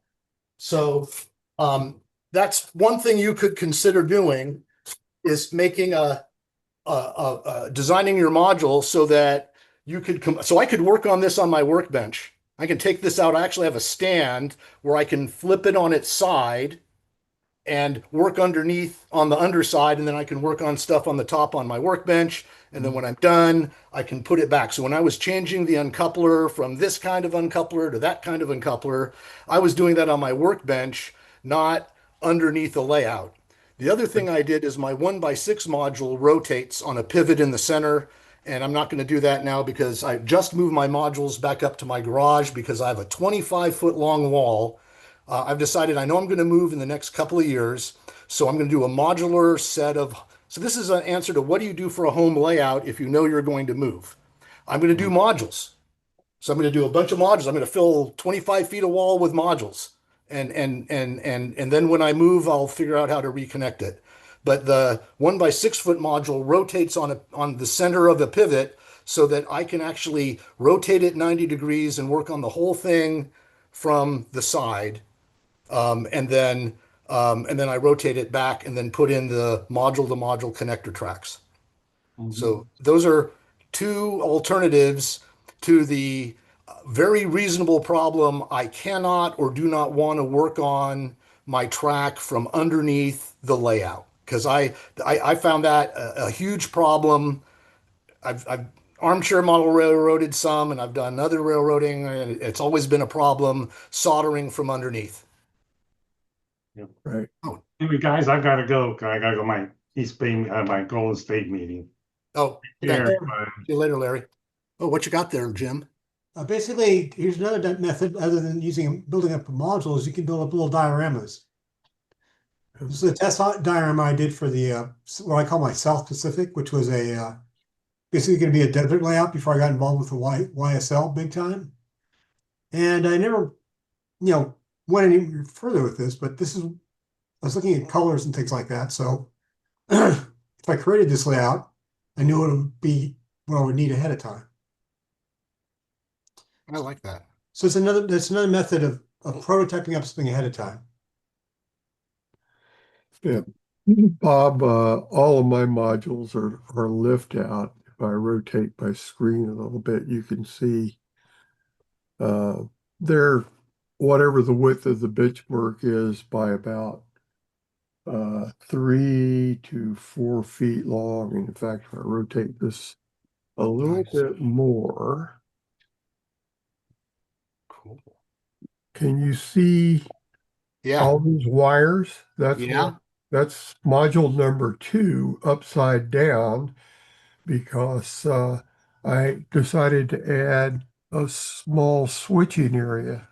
So that's one thing you could consider doing, is making designing your module so that you could so I could work on this on my workbench. I can take this out. I actually have a stand where I can flip it on its side and work underneath on the underside, and then I can work on stuff on the top on my workbench. And then when I'm done, I can put it back. So when I was changing the uncoupler from this kind of uncoupler to that kind of uncoupler, I was doing that on my workbench, not underneath the layout. The other thing I did is my 1x6 module rotates on a pivot in the center. And I'm not going to do that now because I just moved my modules back up to my garage because I have a 25-foot long wall. I've decided I know I'm going to move in the next couple of years. So I'm going to do a modular set of. So this is an answer to what do you do for a home layout if you know you're going to move? I'm going to do modules. So I'm going to do a bunch of modules. I'm going to fill 25 feet of wall with modules. And then when I move, I'll figure out how to reconnect it. But the 1x6 foot module rotates on the center of the pivot so that I can actually rotate it 90 degrees and work on the whole thing from the side. And then I rotate it back and then put in the module to module connector tracks. So those are two alternatives to the very reasonable problem. I cannot or do not want to work on my track from underneath the layout because I found that a huge problem. I've armchair model railroaded some, and I've done other railroading, and it's always been a problem soldering from underneath. Right. Oh, Anyway, guys, I've got to go. I got to go my East Bay, my Golden State meeting. oh, Yeah, thanks. See you later, Larry. Oh, what you got there, Jim? Basically, here's another method other than building up modules. You can build up little dioramas. This is a test diorama I did for the what I call my South Pacific, which was a basically going to be a desert layout before I got involved with the YSL big time. And I never, went any further with this, but I was looking at colors and things like that. So if I created this layout, I knew it would be what I would need ahead of time. I like that. So that's another method of prototyping up something ahead of time. Yeah. Bob, all of my modules are lift out. If I rotate my screen a little bit, you can see they're whatever the width of the benchmark is by about 3 to 4 feet long. And in fact, if I rotate this a little bit more, Cool. can you see Yeah. all these wires? That's Yeah. that's module number 2 upside down because I decided to add a small switching area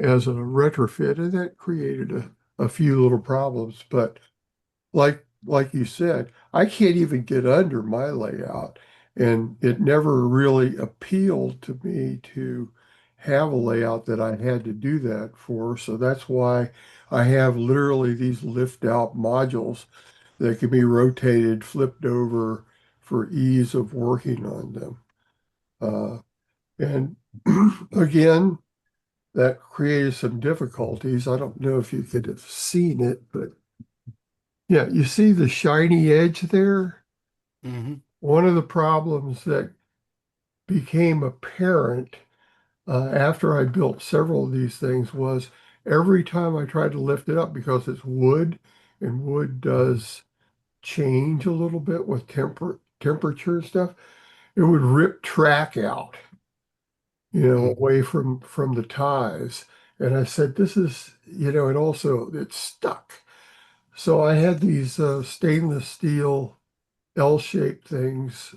as a retrofit, and that created a few little problems. But like you said, I can't even get under my layout, and it never really appealed to me to have a layout that I had to do that for. So that's why I have literally these lift out modules that can be rotated, flipped over for ease of working on them. And again, that created some difficulties. I don't know if you could have seen it, but yeah, you see the shiny edge there? Mm-hmm. One of the problems that became apparent after I built several of these things was every time I tried to lift it up, because it's wood, and wood does change a little bit with temperature and stuff. it would rip track out, Mhm. away from the ties. And I said, this is, and also it's stuck. So I had these stainless steel L-shaped things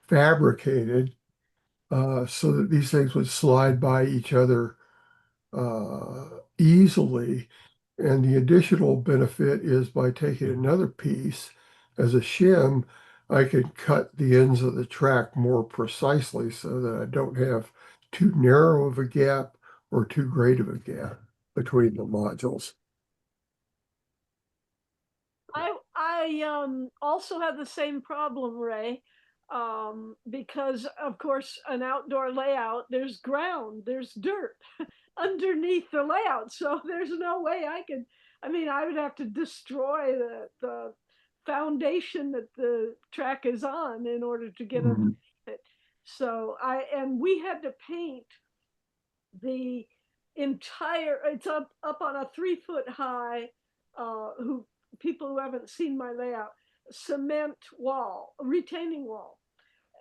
fabricated so that these things would slide by each other easily. And the additional benefit is by taking another piece as a shim, I can cut the ends of the track more precisely so that I don't have too narrow of a gap or too great of a gap between the modules. I also have the same problem, Ray, because of course an outdoor layout, there's ground, there's dirt underneath the layout, so there's no way I could. I mean, I would have to destroy the foundation that the track is on in order to get Mhm. underneath it. So we had to paint the entire, it's up on a 3 foot high, who people who haven't seen my layout, cement wall, retaining wall.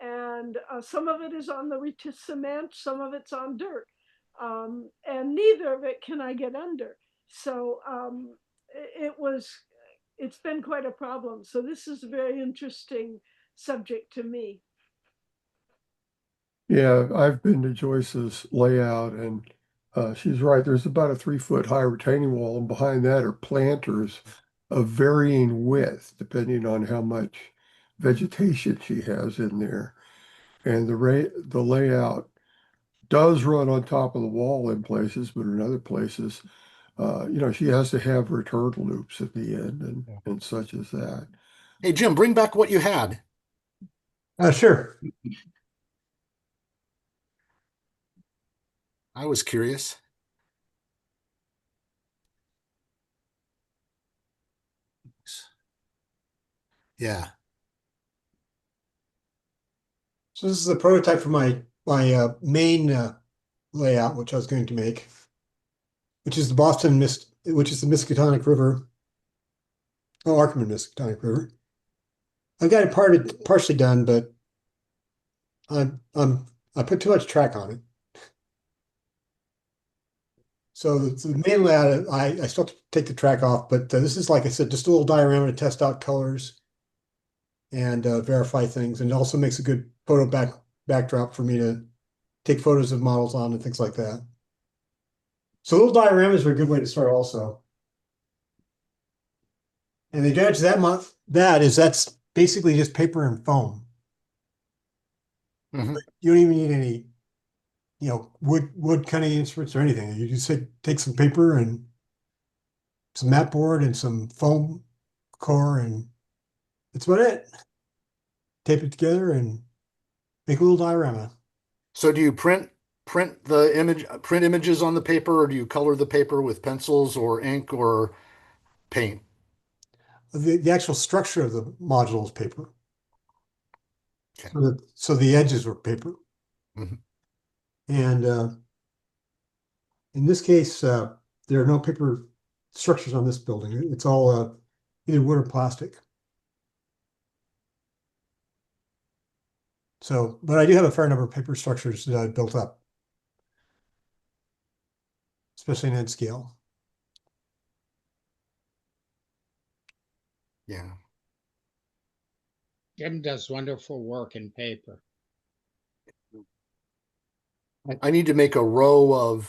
And some of it is on the cement, some of it's on dirt. And neither of it can I get under. So it's been quite a problem. So this is a very interesting subject to me. Yeah, I've been to Joyce's layout, and she's right. There's about a 3 foot high retaining wall, and behind that are planters of varying width, depending on how much vegetation she has in there. And the layout does run on top of the wall in places, but in other places, she has to have return loops at the end and such as that. Hey, Jim, bring back what you had. Sure. I was curious. Yeah. So this is a prototype for my main layout, which I was going to make, which is the Miskatonic River, oh, Arkham Miskatonic River. I've got it partially done, but I put too much track on it. So the main layout, I still have to take the track off, but this is, like I said, just a little diorama to test out colors and verify things, and it also makes a good photo backdrop for me to take photos of models on and things like that. So little dioramas are a good way to start also. And the advantage of that's basically just paper and foam. Mhm. You don't even need any, wood cutting instruments or anything. You just take some paper and some mat board and some foam core, and that's about it. Tape it together and make a little diorama. So do you print images on the paper, or do you color the paper with pencils or ink or paint? The actual structure of the module is paper. Okay. So the edges were paper. Mhm. And in this case, there are no paper structures on this building. It's all either wood or plastic. So, but I do have a fair number of paper structures that I built up, especially in ed scale. Yeah. Jim does wonderful work in paper. I need to make a row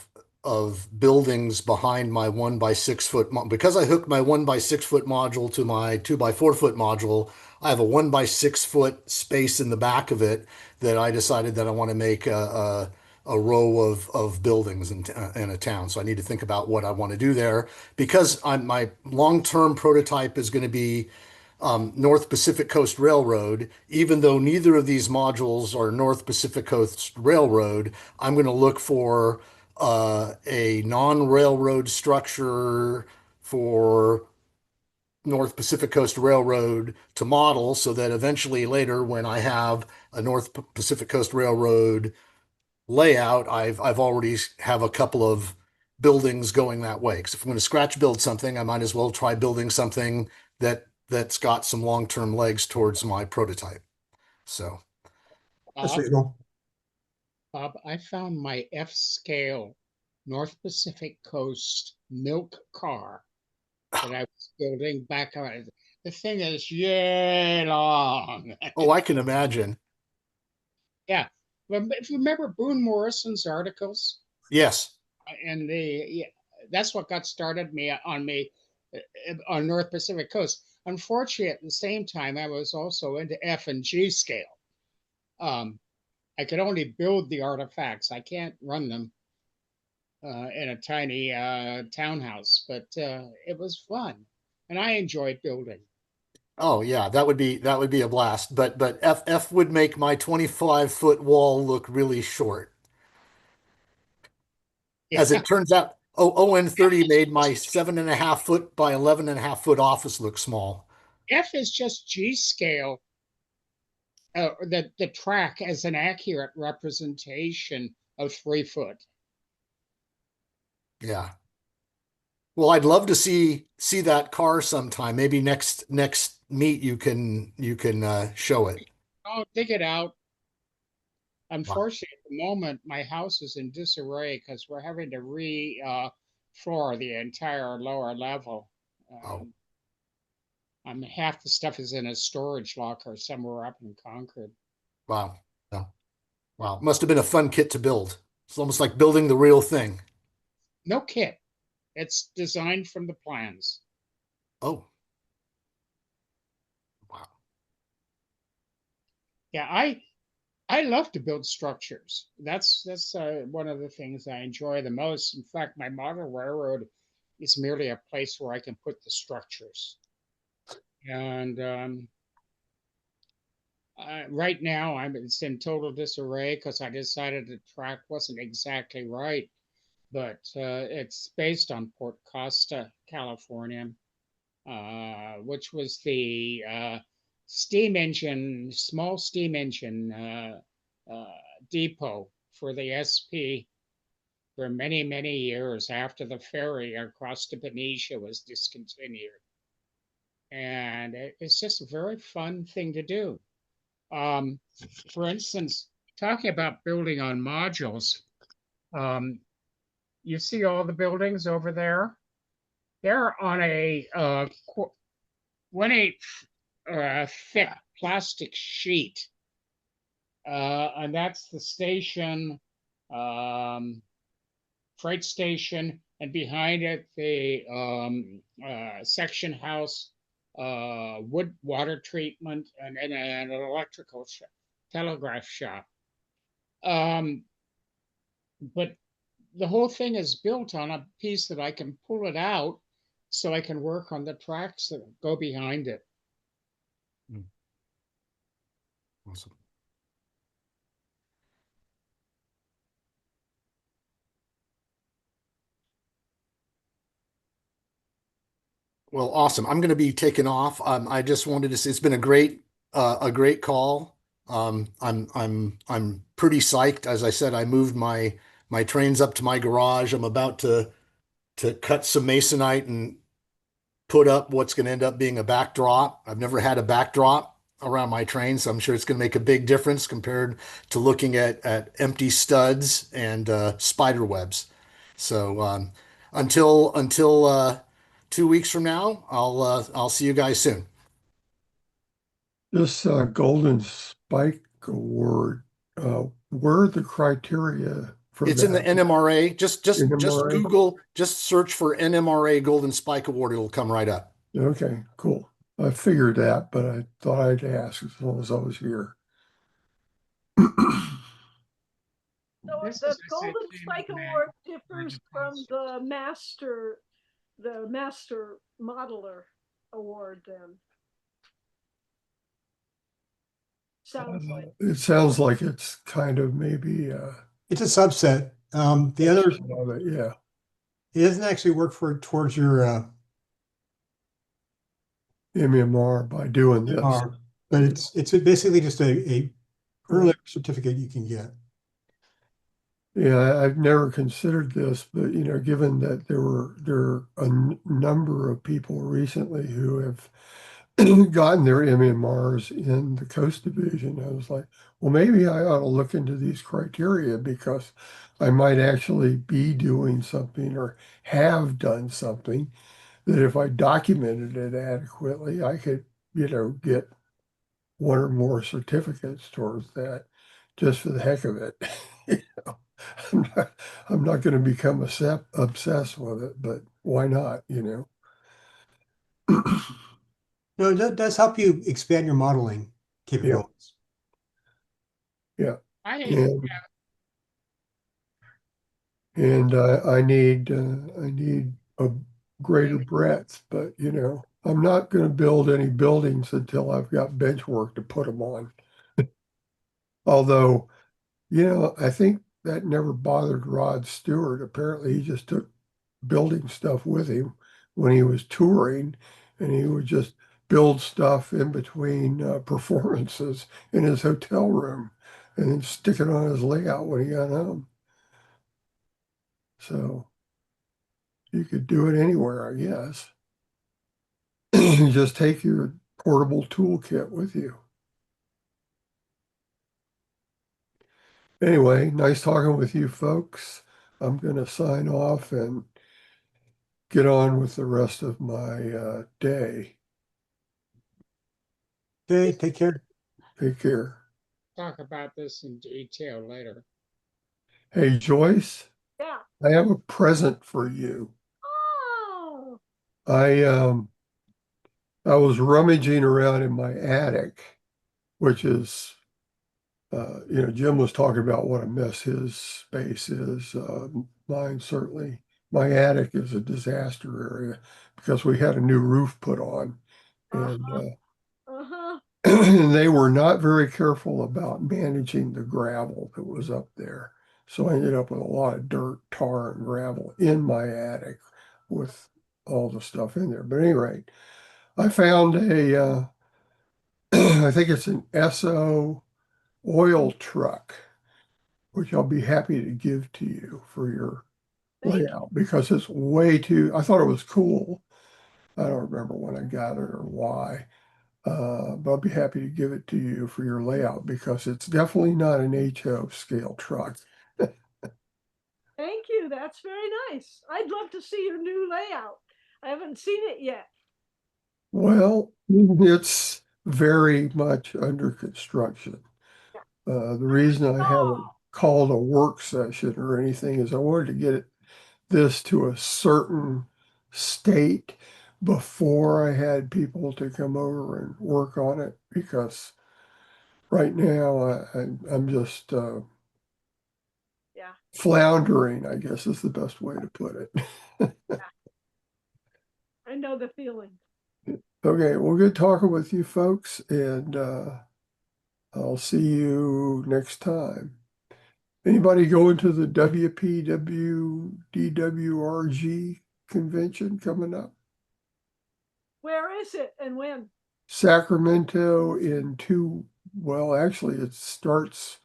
of buildings behind my 1 by 6 foot because I hooked my 1 by 6 foot module to my 2 by 4 foot module. I have a 1 by 6 foot space in the back of it that I decided that I want to make a row of buildings in a town. So I need to think about what I want to do there because my long-term prototype is going to be North Pacific Coast Railroad. Even though neither of these modules are North Pacific Coast Railroad, I'm going to look for a non-railroad structure for North Pacific Coast Railroad to model so that eventually later when I have a North Pacific Coast Railroad layout, I've already have a couple of buildings going that way. Because if I'm going to scratch build something, I might as well try building something that's got some long-term legs towards my prototype. So That's Bob, reasonable. Bob, I found my F scale North Pacific Coast milk car that I was building back on. The thing is yay long. Oh, I can imagine. Yeah. If you remember Boone Morrison's articles, Yes. and yeah, that's what got started me on North Pacific Coast. Unfortunately, at the same time, I was also into F and G scale. I could only build the artifacts. I can't run them in a tiny townhouse, but it was fun, and I enjoyed building. Oh yeah, that would be a blast. But F would make my 25-foot wall look really short. As Yeah, it turns out, ON30 made my 7.5 foot by 11.5 foot office look small. F is just G scale. The track as an accurate representation of 3 foot. Yeah. Well, I'd love to see that car sometime. Maybe next meet you can show it. I'll dig it out. Wow. Unfortunately, at the moment, my house is in disarray because we're having to floor the entire lower level. Oh, Half the stuff is in a storage locker somewhere up in Concord. wow. Yeah. Wow. Must have been a fun kit to build. It's almost like building the real thing. No kit. It's designed from the plans. Oh, wow. Yeah, I love to build structures. That's one of the things I enjoy the most. In fact, my model railroad is merely a place where I can put the structures. And right now, it's in total disarray because I decided the track wasn't exactly right, but it's based on Port Costa, California, which was the small steam engine depot for the SP for many, many years after the ferry across to Benicia was discontinued. And it's just a very fun thing to do. Um, for instance, talking about building on modules, um, you see all the buildings over there? They're on a 1/8 thick plastic sheet. And that's the station, freight station, and behind it, the section house, wood water treatment, and an electrical telegraph shop. But the whole thing is built on a piece that I can pull it out so I can work on the tracks that go behind it. Awesome. Well, awesome. I'm going to be taking off. I just wanted to say it's been a great call. I'm pretty psyched. As I said, I moved my trains up to my garage. I'm about to cut some masonite and put up what's going to end up being a backdrop. I've never had a backdrop around my train, so I'm sure it's going to make a big difference compared to looking at empty studs and spider webs. So until 2 weeks from now, I'll see you guys soon. This Golden Spike Award, where are the criteria for It's in the that? NMRA. Just NMRA? just search for NMRA Golden Spike Award. It'll come right up. Okay, cool. I figured that, but I thought I'd ask as long as I was here. So This the is Golden essentially Spike an Award for differs from defense. the master modeler award then. Sounds like. It sounds like it's kind of maybe It's a subset. The other, of it, yeah. it doesn't actually work towards your MMR by doing this. but it's basically just a early certificate you can get. Yeah, I've never considered this, but given that there are a number of people recently who have gotten their MMRs in the Coast Division. I was like, well, maybe I ought to look into these criteria because I might actually be doing something or have done something that if I documented it adequately, I could, get one or more certificates towards that just for the heck of it. You know, I'm not going to become obsessed with it, but why not, No, that does help you expand your modeling capabilities. Yeah. I And I need a greater breadth, but I'm not going to build any buildings until I've got bench work to put them on. Although, I think that never bothered Rod Stewart. Apparently, he just took building stuff with him when he was touring, and he would just build stuff in between performances in his hotel room and then stick it on his layout when he got home. So you could do it anywhere, I guess. You just take your portable toolkit with you. Anyway, nice talking with you folks. I'm going to sign off and get on with the rest of my day. Okay, take care. Take care. talk about this in detail later. Hey, Joyce, Yeah. I have a present for you. Oh, I was rummaging around in my attic, which is Jim was talking about what a mess his space is. Mine certainly, my attic is a disaster area because we had a new roof put on, and uh-huh. and they were not very careful about managing the gravel that was up there. So I ended up with a lot of dirt, tar, and gravel in my attic with all the stuff in there. But at any rate, I found I think it's an SO oil truck, which I'll be happy to give to you for your Thank layout because it's way too, I thought it was cool. I don't remember when I got it or why, but I'll be happy to give it to you for your layout because it's definitely not an HO scale truck. Thank you. That's very nice. I'd love to see your new layout. I haven't seen it yet. Well, it's very much under construction. The reason I haven't called a work session or anything is I wanted to get this to a certain state before I had people to come over and work on it because right now I'm just Yeah. floundering, I guess is the best way to put it. I know the feeling. Okay, well, good talking with you folks, and I'll see you next time. Anybody going to the WPW DWRG convention coming up? Where is it and when? Sacramento well, actually, it starts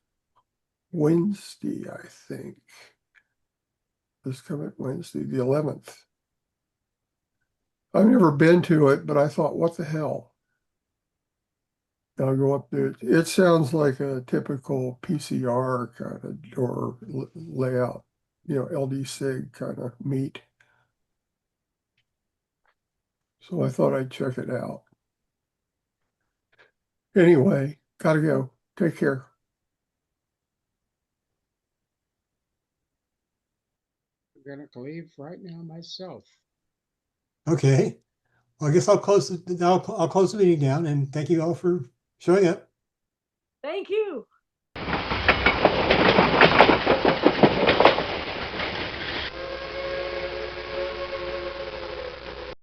Wednesday, I think. This coming Wednesday, the 11th. I've never been to it, but I thought, what the hell? I'll go up there. It sounds like a typical PCR kind of or layout, LD SIG kind of meet. So I thought I'd check it out. Anyway, gotta go. Take care. I'm gonna leave right now myself. Okay. Well, I guess I'll close the meeting down and thank you all for showing up. Thank you.